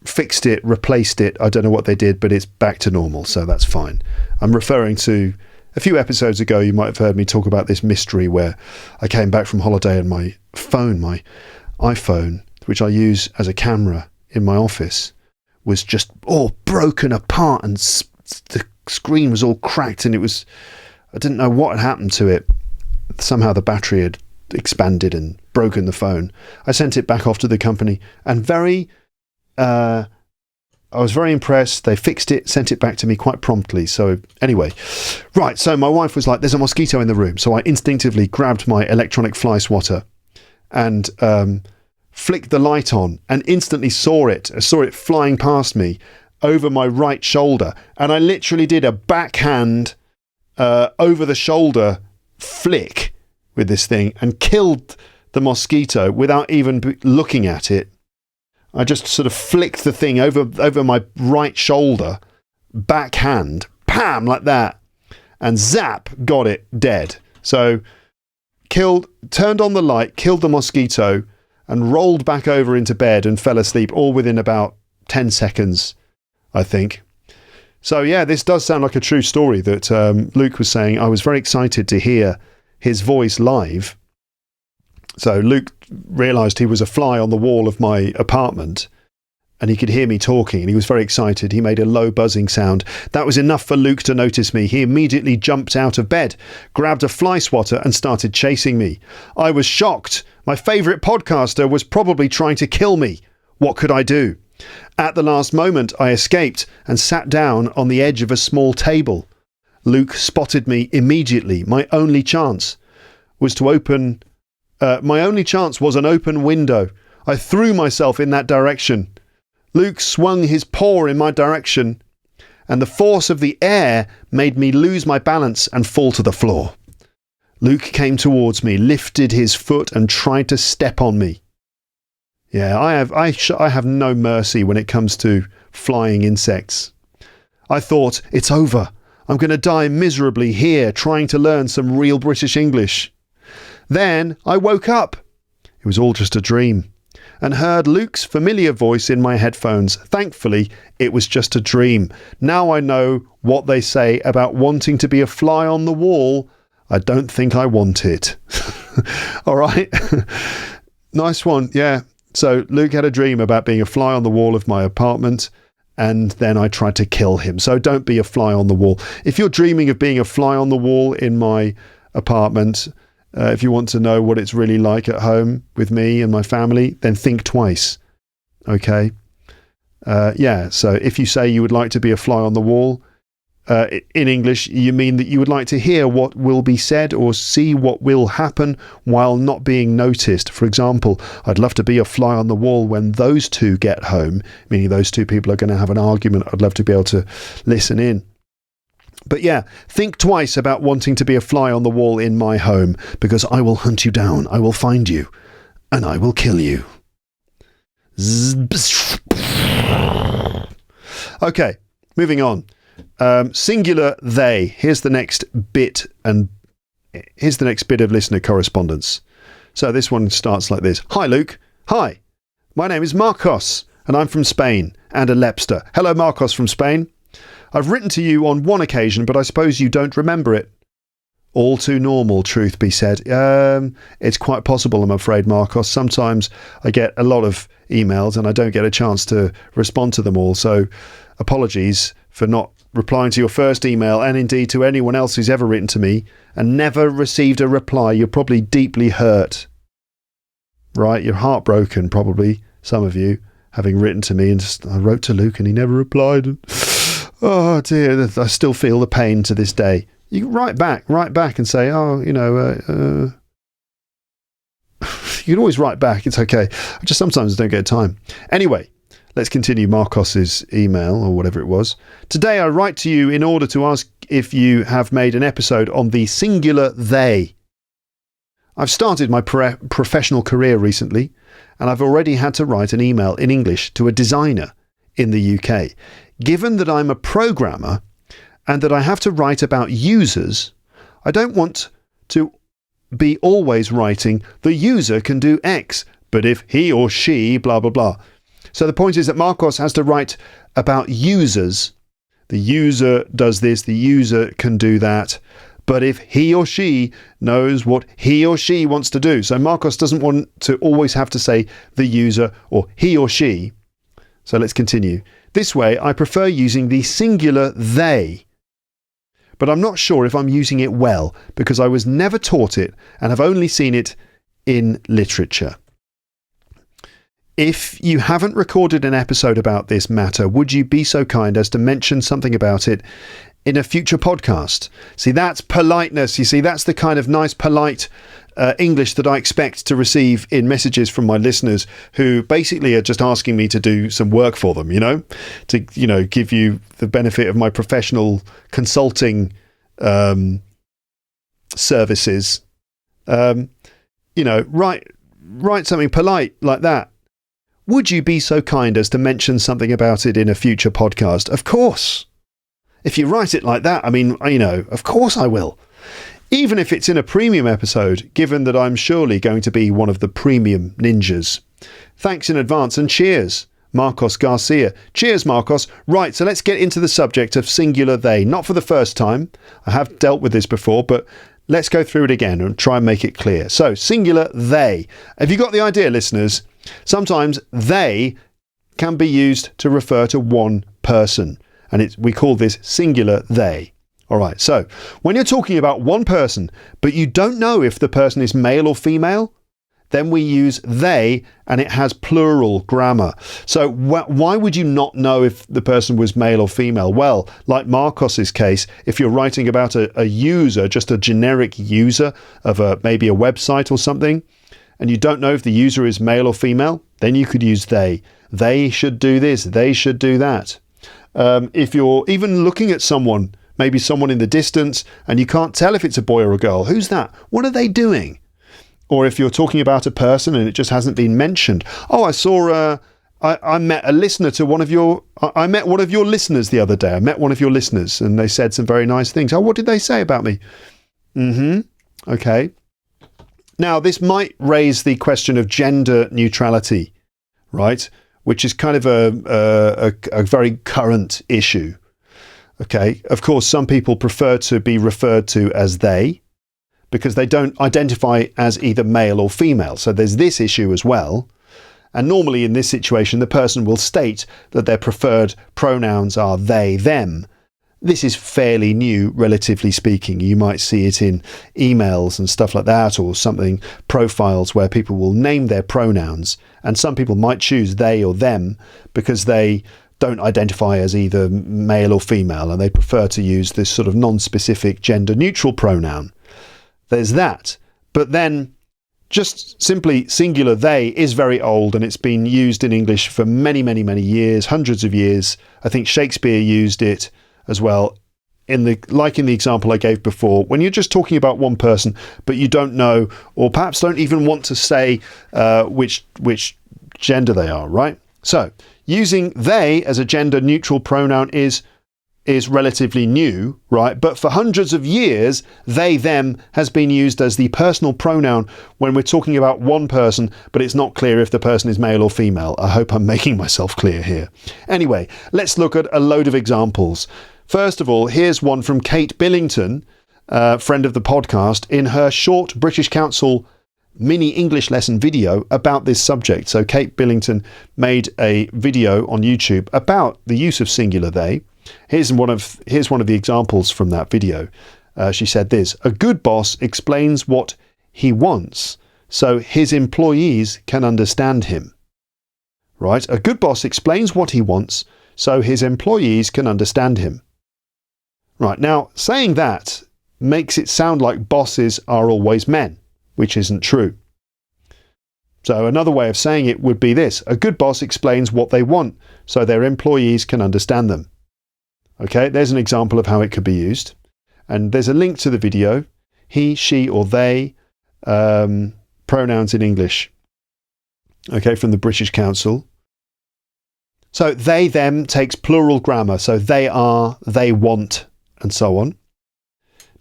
fixed it, replaced it. I don't know what they did, but it's back to normal, so that's fine. I'm referring to a few episodes ago. You might have heard me talk about this mystery where I came back from holiday and my phone, my iPhone, which I use as a camera in my office, was just all broken apart and the screen was all cracked, and I didn't know what had happened to it. Somehow the battery had expanded and broken the phone. I sent it back off to the company and I was very impressed. They fixed it, sent it back to me quite promptly. So anyway, right. So my wife was like, "There's a mosquito in the room." So I instinctively grabbed my electronic fly swatter and flicked the light on and instantly saw it flying past me over my right shoulder. And I literally did a backhand over the shoulder flick with this thing and killed the mosquito without even looking at it. I just sort of flicked the thing over my right shoulder, backhand, pam, like that, and zap, got it, dead. So turned on the light, killed the mosquito, and rolled back over into bed and fell asleep, all within about 10 seconds, I think. So yeah, this does sound like a true story that Luke was saying. I was very excited to hear his voice live. So Luke realised he was a fly on the wall of my apartment and he could hear me talking and he was very excited. He made a low buzzing sound. That was enough for Luke to notice me. He immediately jumped out of bed, grabbed a fly swatter and started chasing me. I was shocked. My favourite podcaster was probably trying to kill me. What could I do? At the last moment, I escaped and sat down on the edge of a small table. Luke spotted me immediately. My only chance was an open window. I threw myself in that direction. Luke swung his paw in my direction, and the force of the air made me lose my balance and fall to the floor. Luke came towards me, lifted his foot, and tried to step on me. Yeah, I have no mercy when it comes to flying insects. I thought, it's over. I'm going to die miserably here trying to learn some real British English. Then I woke up. It was all just a dream. And heard Luke's familiar voice in my headphones. Thankfully, it was just a dream. Now I know what they say about wanting to be a fly on the wall. I don't think I want it. All right. Nice one. Yeah. So Luke had a dream about being a fly on the wall of my apartment, and then I tried to kill him. So don't be a fly on the wall. If you're dreaming of being a fly on the wall in my apartment, if you want to know what it's really like at home with me and my family, then think twice. Okay? Yeah, so if you say you would like to be a fly on the wall, in English, you mean that you would like to hear what will be said or see what will happen while not being noticed. For example, I'd love to be a fly on the wall when those two get home, meaning those two people are going to have an argument. I'd love to be able to listen in. But yeah, think twice about wanting to be a fly on the wall in my home, because I will hunt you down, I will find you, and I will kill you. Okay, moving on. Singular they. Here's the next bit of listener correspondence. So this one starts like this. Hi Luke. Hi. My name is Marcos and I'm from Spain and a Lepster. Hello Marcos from Spain. I've written to you on one occasion, but I suppose you don't remember it. All too normal, truth be said. It's quite possible, I'm afraid, Marcos. Sometimes I get a lot of emails and I don't get a chance to respond to them all. So apologies for not replying to your first email, and indeed to anyone else who's ever written to me and never received a reply. You're probably deeply hurt, right? You're heartbroken, probably, some of you, having written to me and just, I wrote to Luke and he never replied. Oh dear, I still feel the pain to this day. You can write back and say, oh, you know, you can always write back. It's okay. I just sometimes don't get time. Anyway, let's continue Marcos's email or whatever it was. Today I write to you in order to ask if you have made an episode on the singular they. I've started my professional career recently, and I've already had to write an email in English to a designer in the UK. Given that I'm a programmer and that I have to write about users, I don't want to be always writing the user can do X, but if he or she blah blah blah. So the point is that Marcos has to write about users. The user does this, the user can do that. But if he or she knows what he or she wants to do. So Marcos doesn't want to always have to say the user or he or she. So let's continue. This way, I prefer using the singular they. But I'm not sure if I'm using it well because I was never taught it and have only seen it in literature. If you haven't recorded an episode about this matter, would you be so kind as to mention something about it in a future podcast? See, that's politeness. You see, that's the kind of nice, polite English that I expect to receive in messages from my listeners who basically are just asking me to do some work for them, to, give you the benefit of my professional consulting services. Write something polite like that. Would you be so kind as to mention something about it in a future podcast? Of course. If you write it like that, of course I will. Even if it's in a premium episode, given that I'm surely going to be one of the premium ninjas. Thanks in advance and cheers, Marcos Garcia. Cheers, Marcos. Right, so let's get into the subject of singular they. Not for the first time. I have dealt with this before, but let's go through it again and try and make it clear. So, singular they. Have you got the idea, listeners? Sometimes they can be used to refer to one person, and we call this singular they. All right, so when you're talking about one person, but you don't know if the person is male or female, then we use they, and it has plural grammar. So why would you not know if the person was male or female? Well, like Marcos's case, if you're writing about a user, just a generic user of maybe a website or something, and you don't know if the user is male or female, then you could use they. They should do this, they should do that. If you're even looking at someone, maybe someone in the distance, and you can't tell if it's a boy or a girl, who's that? What are they doing? Or if you're talking about a person and it just hasn't been mentioned. Oh, I saw, I met a listener to I met one of your listeners the other day. I met one of your listeners and they said some very nice things. Oh, what did they say about me? Okay. Now, this might raise the question of gender neutrality, right? Which is kind of a very current issue. Okay. Of course, some people prefer to be referred to as they because they don't identify as either male or female. So there's this issue as well. And normally in this situation, the person will state that their preferred pronouns are they, them. This is fairly new, relatively speaking. You might see it in emails and stuff like that, or something, profiles where people will name their pronouns. And some people might choose they or them because they don't identify as either male or female, and they prefer to use this sort of non-specific gender-neutral pronoun. There's that. But then just simply singular they is very old, and it's been used in English for many, many, many years, hundreds of years. I think Shakespeare used it as well. In the example I gave before, when you're just talking about one person, but you don't know, or perhaps don't even want to say which gender they are, right? So using they as a gender neutral pronoun is relatively new, right? But for hundreds of years, they, them has been used as the personal pronoun when we're talking about one person, but it's not clear if the person is male or female. I hope I'm making myself clear here. Anyway, let's look at a load of examples. First of all, here's one from Kate Billington, friend of the podcast, in her short British Council mini English lesson video about this subject. So Kate Billington made a video on YouTube about the use of singular they. Here's one of the examples from that video. She said this: a good boss explains what he wants so his employees can understand him. Right? A good boss explains what he wants so his employees can understand him. Right, now saying that makes it sound like bosses are always men, which isn't true. So another way of saying it would be this: a good boss explains what they want so their employees can understand them. Okay, there's an example of how it could be used. And there's a link to the video. He, she or they, pronouns in English. Okay, from the British Council. So they, them takes plural grammar. So they are, they want, and so on.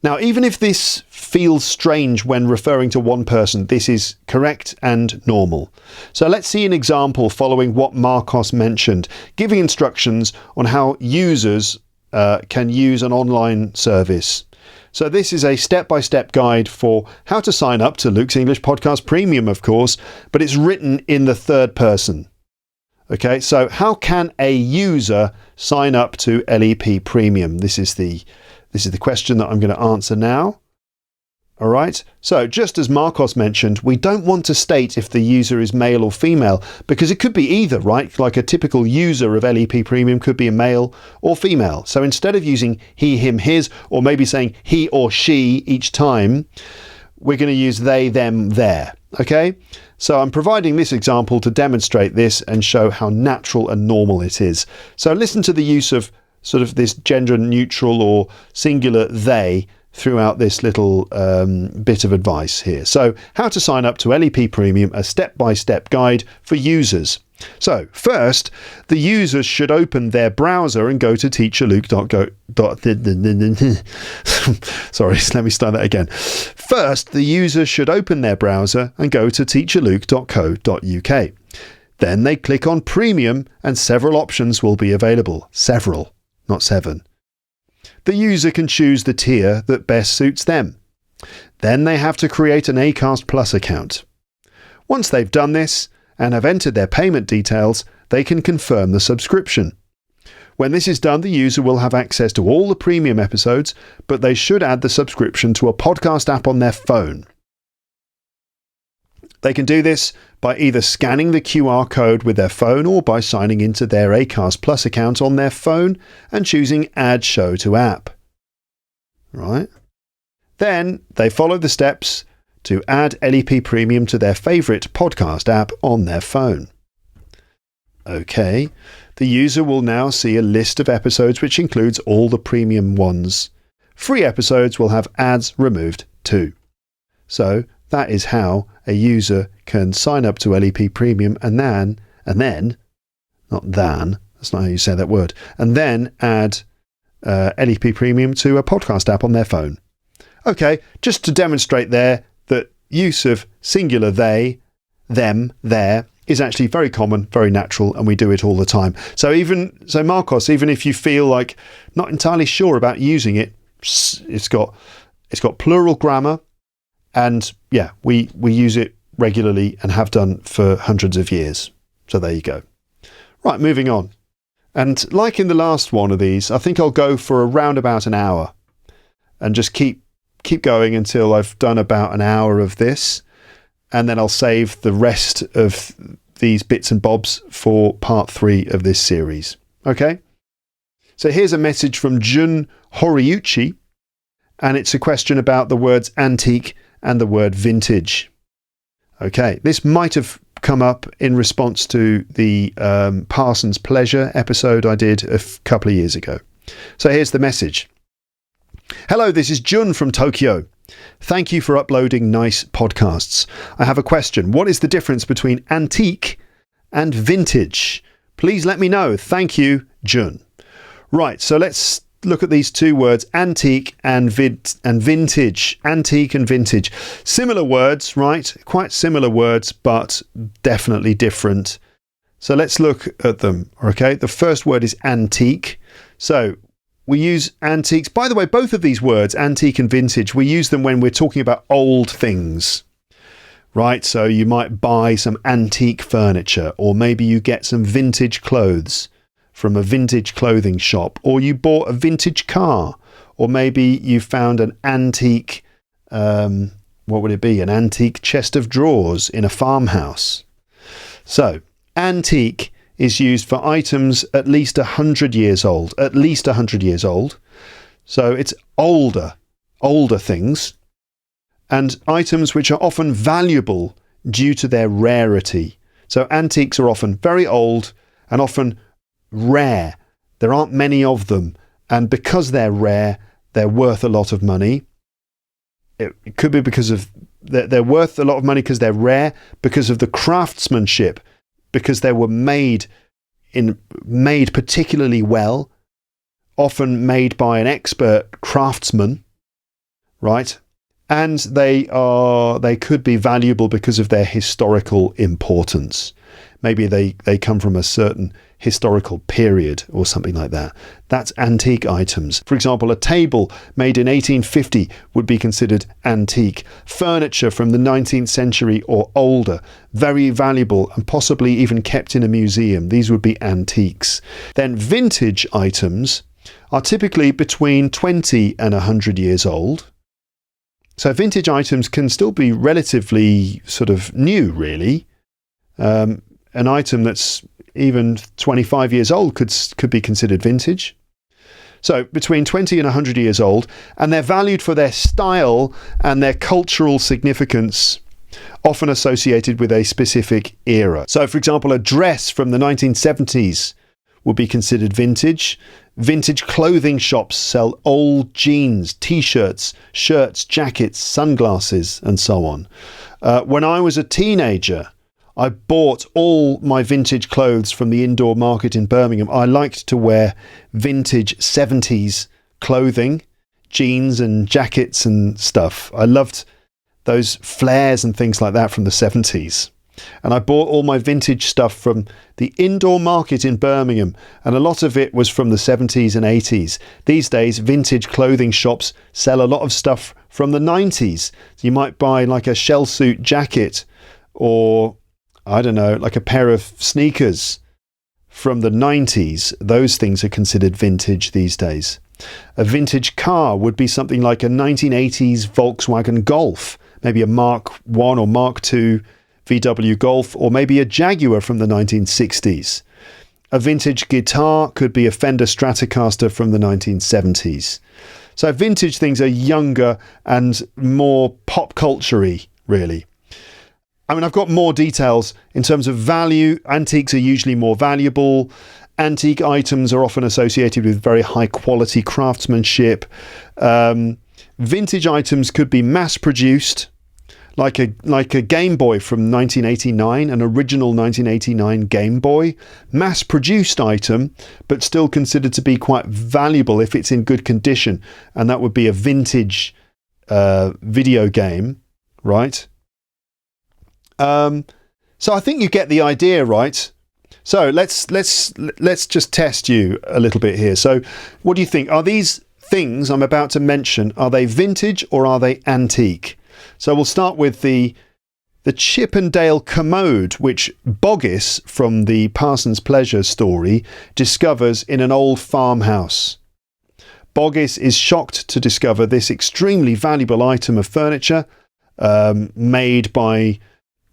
Now, even if this feels strange when referring to one person, this is correct and normal. So let's see an example following what Marcos mentioned, giving instructions on how users can use an online service. So this is a step-by-step guide for how to sign up to Luke's English Podcast Premium, of course, but it's written in the third person. Okay, so how can a user sign up to LEP Premium? This is the question that I'm going to answer now. All right. So just as Marcos mentioned, we don't want to state if the user is male or female, because it could be either, right? Like a typical user of LEP Premium could be a male or female. So instead of using he, him, his, or maybe saying he or she each time, we're going to use they, them, their. Okay. So I'm providing this example to demonstrate this and show how natural and normal it is. So listen to the use of sort of this gender neutral or singular they throughout this little bit of advice here. So how to sign up to LEP Premium, a step-by-step guide for users. So first, the users should open their browser and go to teacherluke.go. Sorry, let me start that again. First, the users should open their browser and go to teacherluke.co.uk. Then they click on Premium and several options will be available. Several, not 7. The user can choose the tier that best suits them. Then they have to create an Acast Plus account. Once they've done this and have entered their payment details, they can confirm the subscription. When this is done, the user will have access to all the premium episodes, but they should add the subscription to a podcast app on their phone. They can do this by either scanning the QR code with their phone or by signing into their Acast Plus account on their phone and choosing Add Show to App. Right? Then they follow the steps to add LEP Premium to their favourite podcast app on their phone. Okay, the user will now see a list of episodes which includes all the premium ones. Free episodes will have ads removed too. So that is how a user can sign up to LEP Premium and then, that's not how you say that word, and then add LEP Premium to a podcast app on their phone. Okay, just to demonstrate there that use of singular they, them, their is actually very common, very natural, and we do it all the time. So Marcos, even if you feel like not entirely sure about using it, it's got plural grammar, and yeah, we use it regularly and have done for hundreds of years. So there you go. Right, moving on. And like in the last one of these, I think I'll go for around about an hour and just keep going until I've done about an hour of this, and then I'll save the rest of these bits and bobs for part 3 of this series. Okay? So here's a message from Jun Horiuchi, and it's a question about the words antique and the word vintage. Okay, this might have come up in response to the Parsons Pleasure episode I did a couple of years ago. So here's the message. Hello, this is Jun from Tokyo. Thank you for uploading nice podcasts. I have a question. What is the difference between antique and vintage? Please let me know. Thank you, Jun. Right, so let's look at these two words, antique and vintage. Antique and vintage. Similar words, right? Quite similar words, but definitely different. So let's look at them, okay? The first word is antique. So we use antiques. By the way, both of these words, antique and vintage, we use them when we're talking about old things, right? So you might buy some antique furniture, or maybe you get some vintage clothes from a vintage clothing shop, or you bought a vintage car, or maybe you found an antique, what would it be? An antique chest of drawers in a farmhouse. So antique is used for items at least 100 years old, at least 100 years old. So it's older things, and items which are often valuable due to their rarity. So antiques are often very old and often rare. There aren't many of them, and because they're rare, they're worth a lot of money. It could be because of they're worth a lot of money because they're rare, because of the craftsmanship, because they were made particularly well, often made by an expert craftsman, right? And they could be valuable because of their historical importance. Maybe they come from a certain historical period or something like that. That's antique items. For example, a table made in 1850 would be considered antique. Furniture from the 19th century or older, very valuable and possibly even kept in a museum. These would be antiques. Then vintage items are typically between 20 and 100 years old. So vintage items can still be relatively sort of new, really. An item that's even 25 years old could be considered vintage. So between 20 and 100 years old, and they're valued for their style and their cultural significance, often associated with a specific era. So for example, a dress from the 1970s would be considered vintage. Vintage clothing shops sell old jeans, t-shirts, shirts, jackets, sunglasses, and so on. When I was a teenager, I bought all my vintage clothes from the indoor market in Birmingham. I liked to wear vintage 70s clothing, jeans and jackets and stuff. I loved those flares and things like that from the 70s. And I bought all my vintage stuff from the indoor market in Birmingham, and a lot of it was from the 70s and 80s. These days, vintage clothing shops sell a lot of stuff from the 90s. So you might buy like a shell suit jacket, or I don't know, like a pair of sneakers from the 90s. Those things are considered vintage these days. A vintage car would be something like a 1980s Volkswagen Golf, maybe a Mark I or Mark II VW Golf, or maybe a Jaguar from the 1960s. A vintage guitar could be a Fender Stratocaster from the 1970s. So vintage things are younger and more pop culture-y, really. I mean, I've got more details in terms of value. Antiques are usually more valuable. Antique items are often associated with very high quality craftsmanship. Vintage items could be mass produced, like a Game Boy from 1989, an original 1989 Game Boy. Mass produced item, but still considered to be quite valuable if it's in good condition. And that would be a vintage video game, right? So I think you get the idea, right? So let's just test you a little bit here. So what do you think? Are these things I'm about to mention, are they vintage or are they antique? So we'll start with the Chippendale commode, which Boggis from the Parsons Pleasure story discovers in an old farmhouse. Boggis is shocked to discover this extremely valuable item of furniture made by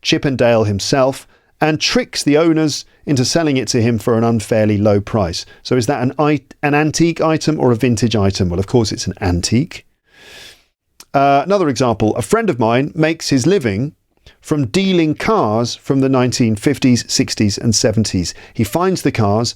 Chippendale himself, and tricks the owners into selling it to him for an unfairly low price. So is that an antique item or a vintage item? Well, of course, it's an antique. Another example, a friend of mine makes his living from dealing cars from the 1950s, 60s and 70s. He finds the cars,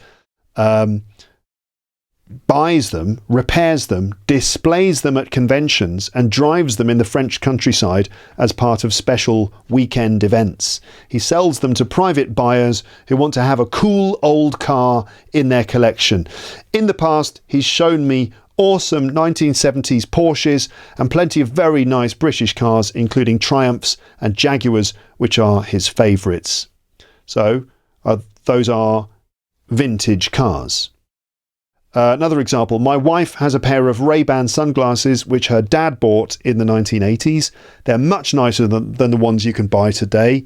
buys them, repairs them, displays them at conventions and drives them in the French countryside as part of special weekend events. He sells them to private buyers who want to have a cool old car in their collection. In the past, he's shown me awesome 1970s Porsches and plenty of very nice British cars, including Triumphs and Jaguars, which are his favourites. So those are vintage cars. Another example, my wife has a pair of Ray-Ban sunglasses which her dad bought in the 1980s. They're much nicer than the ones you can buy today.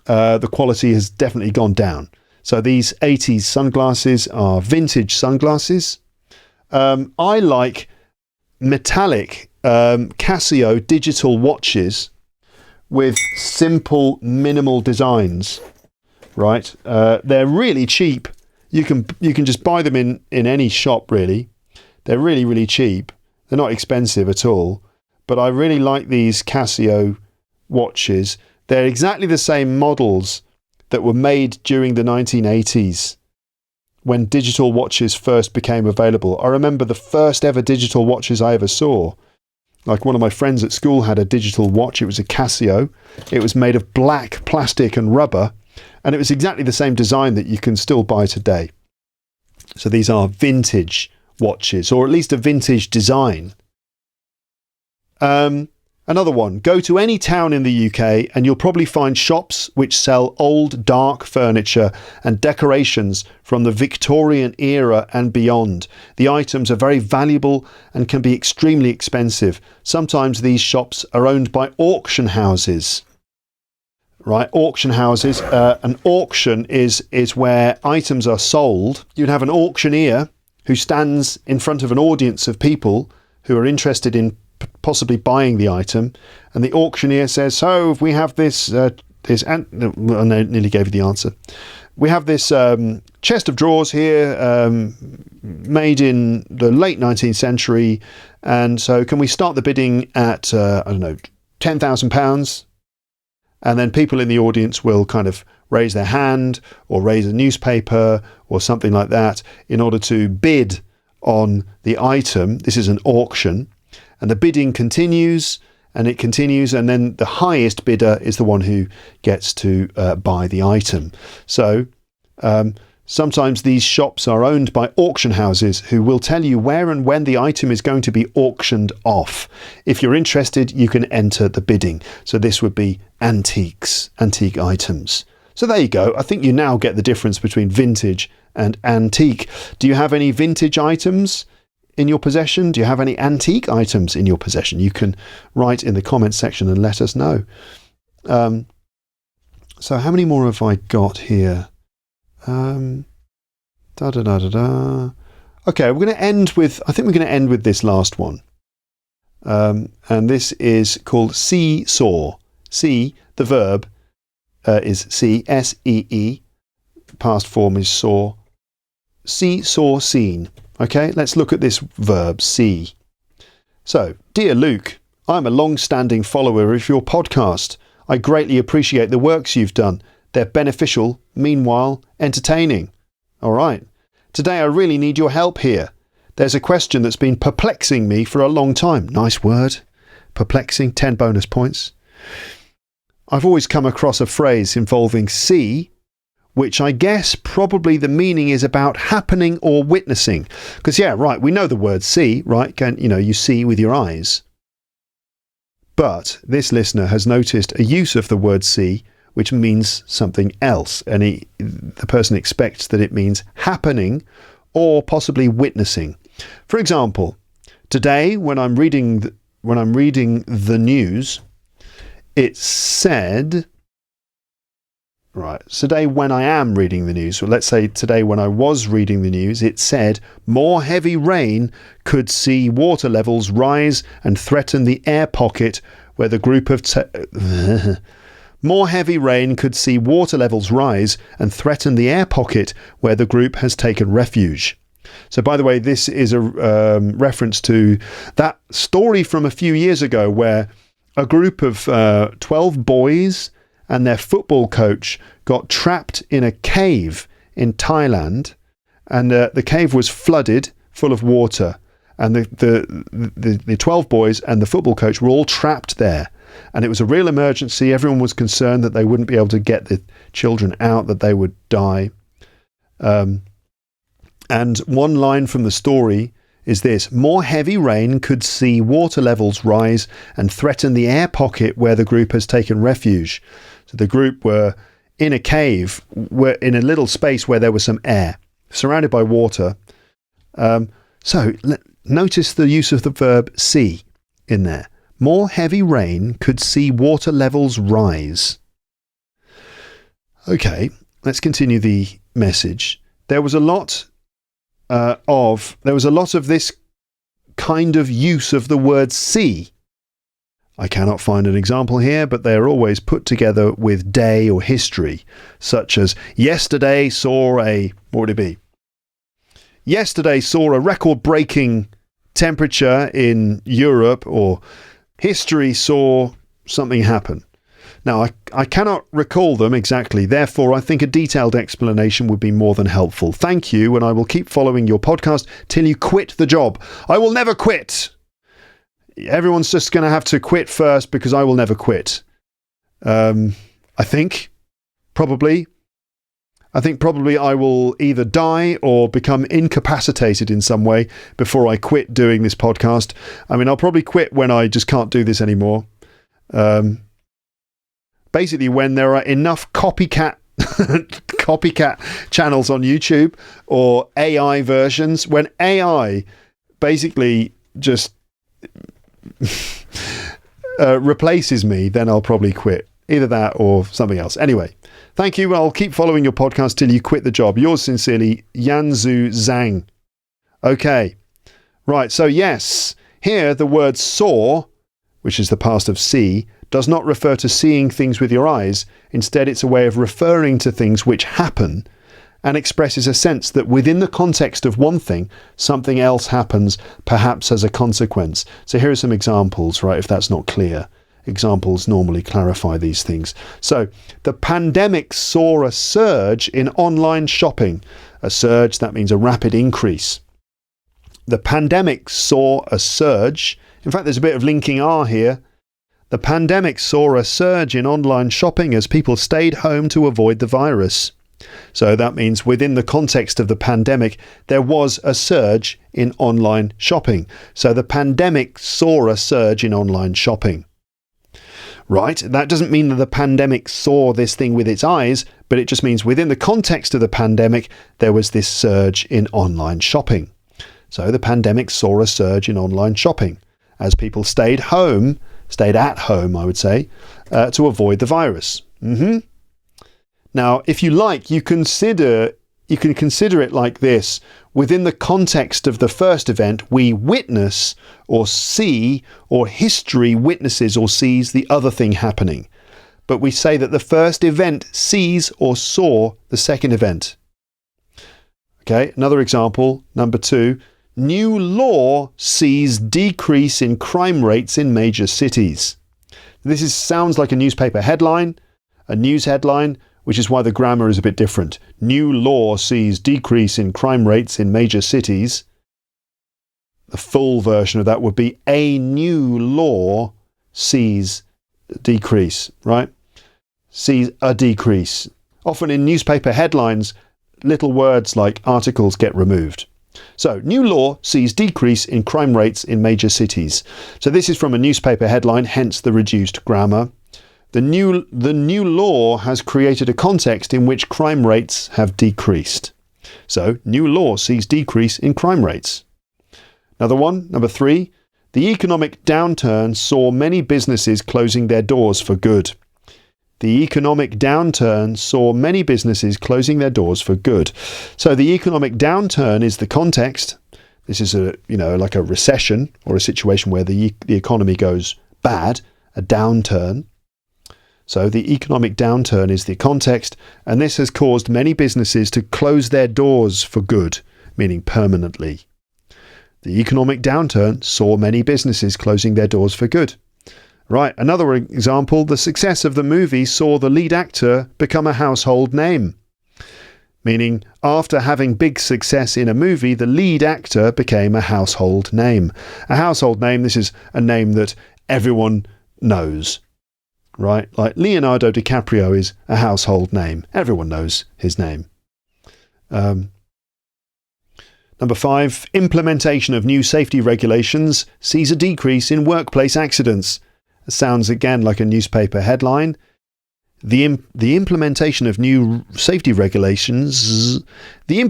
The quality has definitely gone down. So these 80s sunglasses are vintage sunglasses. I like metallic Casio digital watches with simple, minimal designs. Right? They're really cheap. You can just buy them in any shop, really. They're really, really cheap. They're not expensive at all. But I really like these Casio watches. They're exactly the same models that were made during the 1980s. When digital watches first became available. I remember the first ever digital watches I ever saw. Like one of my friends at school had a digital watch. It was a Casio. It was made of black plastic and rubber. And it was exactly the same design that you can still buy today. So these are vintage watches, or at least a vintage design. Another one, go to any town in the UK and you'll probably find shops which sell old dark furniture and decorations from the Victorian era and beyond. The items are very valuable and can be extremely expensive. Sometimes these shops are owned by auction houses. Right, auction houses. An auction is where items are sold. You'd have an auctioneer who stands in front of an audience of people who are interested in possibly buying the item, and the auctioneer says, so if we have this I nearly gave you the answer. We have this chest of drawers here made in the late 19th century, and so can we start the bidding at £10,000? And then people in the audience will kind of raise their hand or raise a newspaper or something like that in order to bid on the item. This is an auction. And the bidding continues, and then the highest bidder is the one who gets to buy the item. So sometimes these shops are owned by auction houses who will tell you where and when the item is going to be auctioned off. If you're interested, you can enter the bidding. So this would be antique items. So there you go. I think you now get the difference between vintage and antique. Do you have any vintage items in your possession? Do you have any antique items in your possession? You can write in the comments section and let us know. So how many more have I got here? Okay, we're going to end with this last one. And this is called seesaw. See, the verb is see, S-E-E. Past form is saw. Seesaw scene. Okay, let's look at this verb, see. So, dear Luke, I'm a long-standing follower of your podcast. I greatly appreciate the works you've done. They're beneficial, meanwhile entertaining. All right. Today I really need your help here. There's a question that's been perplexing me for a long time. Nice word. Perplexing, 10 bonus points. I've always come across a phrase involving see, which I guess probably the meaning is about happening or witnessing. Because, yeah, right, we know the word see, right? You see with your eyes. But this listener has noticed a use of the word see which means something else. And the person expects that it means happening or possibly witnessing. For example, today when I'm reading the news, it said... Right, today when I am reading the news, or let's say today when I was reading the news, it said more heavy rain could see water levels rise and threaten the air pocket where the group of... More heavy rain could see water levels rise and threaten the air pocket where the group has taken refuge. So, by the way, this is a reference to that story from a few years ago where a group of 12 boys and their football coach got trapped in a cave in Thailand, and the cave was flooded, full of water, and the 12 boys and the football coach were all trapped there. And it was a real emergency. Everyone was concerned that they wouldn't be able to get the children out, that they would die. And one line from the story is this: more heavy rain could see water levels rise and threaten the air pocket where the group has taken refuge. So the group were in a cave, were in a little space where there was some air, surrounded by water. Notice the use of the verb see in there. More heavy rain could see water levels rise. Okay, let's continue the message. There was a lot of this kind of use of the word see. I cannot find an example here, but they are always put together with day or history, such as yesterday saw a, what would it be? Yesterday saw a record-breaking temperature in Europe, or history saw something happen. Now, I cannot recall them exactly. Therefore, I think a detailed explanation would be more than helpful. Thank you, and I will keep following your podcast till you quit the job. I will never quit. Everyone's just going to have to quit first because I will never quit. I think probably I will either die or become incapacitated in some way before I quit doing this podcast. I mean, I'll probably quit when I just can't do this anymore. Basically, when there are enough copycat channels on YouTube or AI versions, when AI basically just replaces me, then I'll probably quit. Either that or something else. Anyway, thank you. I'll keep following your podcast till you quit the job. Yours sincerely, Yanzu Zhang. Okay. Right. So yes, here the word saw, which is the past of see, does not refer to seeing things with your eyes. Instead, it's a way of referring to things which happen and expresses a sense that within the context of one thing, something else happens, perhaps as a consequence. So here are some examples, right, if that's not clear. Examples normally clarify these things. So, the pandemic saw a surge in online shopping. A surge, that means a rapid increase. The pandemic saw a surge. In fact, there's a bit of linking R here. The pandemic saw a surge in online shopping as people stayed home to avoid the virus. So that means within the context of the pandemic, there was a surge in online shopping. So the pandemic saw a surge in online shopping. Right, that doesn't mean that the pandemic saw this thing with its eyes, but it just means within the context of the pandemic, there was this surge in online shopping. So the pandemic saw a surge in online shopping as people stayed at home, I would say, to avoid the virus. Now, if you like, you can consider it like this. Within the context of the first event, we witness or see, or history witnesses or sees the other thing happening. But we say that the first event sees or saw the second event. Okay, another example, number 2. New law sees decrease in crime rates in major cities. This sounds like a newspaper headline, a news headline, which is why the grammar is a bit different. New law sees decrease in crime rates in major cities. The full version of that would be a new law sees decrease, right? Sees a decrease. Often in newspaper headlines, little words like articles get removed. So, new law sees decrease in crime rates in major cities. So this is from a newspaper headline, hence the reduced grammar. The new law has created a context in which crime rates have decreased. So, new law sees decrease in crime rates. Another one, number 3. The economic downturn saw many businesses closing their doors for good. The economic downturn saw many businesses closing their doors for good. So the economic downturn is the context. This is like a recession or a situation where the economy goes bad, a downturn. So the economic downturn is the context, and this has caused many businesses to close their doors for good, meaning permanently. The economic downturn saw many businesses closing their doors for good. Right, another example, the success of the movie saw the lead actor become a household name. Meaning, after having big success in a movie, the lead actor became a household name. A household name, this is a name that everyone knows. Right? Like Leonardo DiCaprio is a household name. Everyone knows his name. Number 5, implementation of new safety regulations sees a decrease in workplace accidents. It sounds again like a newspaper headline. The implementation of new safety regulations, the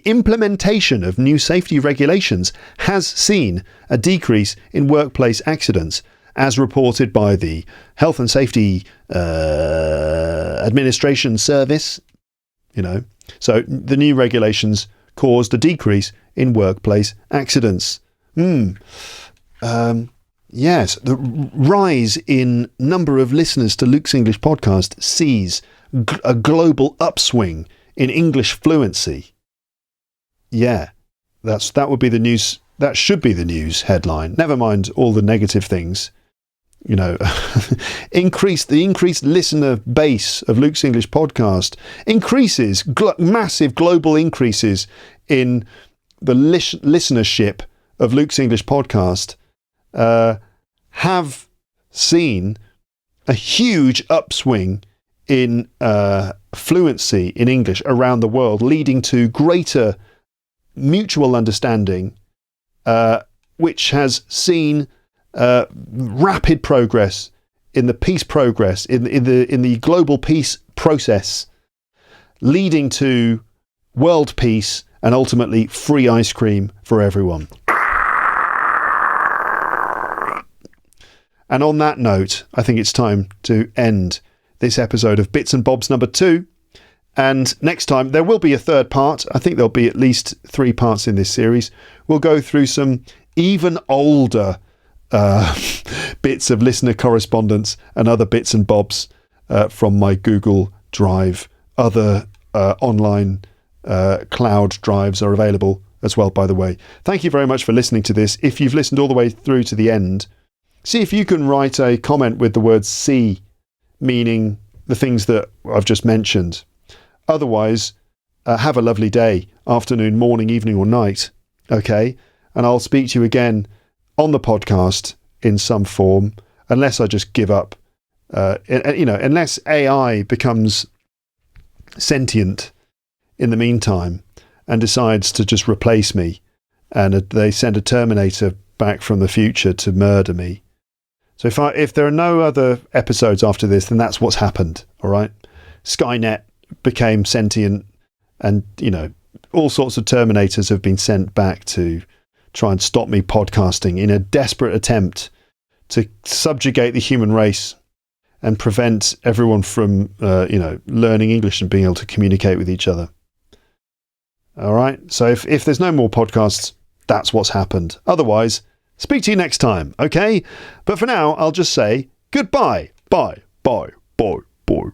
implementation of new safety regulations has seen a decrease in workplace accidents, as reported by the Health and Safety Administration Service. So the new regulations caused a decrease in workplace accidents. Yes, the rise in number of listeners to Luke's English podcast sees a global upswing in English fluency. Yeah, that would be the news. That should be the news headline. Never mind all the negative things. The increased listener base of Luke's English podcast increases massive global increases in the listenership of Luke's English podcast. Have seen a huge upswing in fluency in English around the world, leading to greater mutual understanding, which has seen rapid progress in the peace progress, in the global peace process, leading to world peace and ultimately free ice cream for everyone. And on that note, I think it's time to end this episode of Bits and Bobs number 2. And next time, there will be a third part. I think there'll be at least 3 parts in this series. We'll go through some even older bits of listener correspondence and other bits and bobs from my Google Drive. Other online cloud drives are available as well, by the way. Thank you very much for listening to this. If you've listened all the way through to the end, see if you can write a comment with the word see, meaning the things that I've just mentioned. Otherwise, have a lovely day, afternoon, morning, evening or night. Okay? And I'll speak to you again on the podcast in some form, unless I just give up. Unless AI becomes sentient in the meantime and decides to just replace me, and they send a Terminator back from the future to murder me. So if there are no other episodes after this, then that's what's happened. All right, Skynet became sentient, and all sorts of Terminators have been sent back to try and stop me podcasting in a desperate attempt to subjugate the human race and prevent everyone from learning English and being able to communicate with each other. All right. So if there's no more podcasts, that's what's happened. Otherwise, speak to you next time, okay? But for now, I'll just say goodbye. Bye, bye, bye, bye.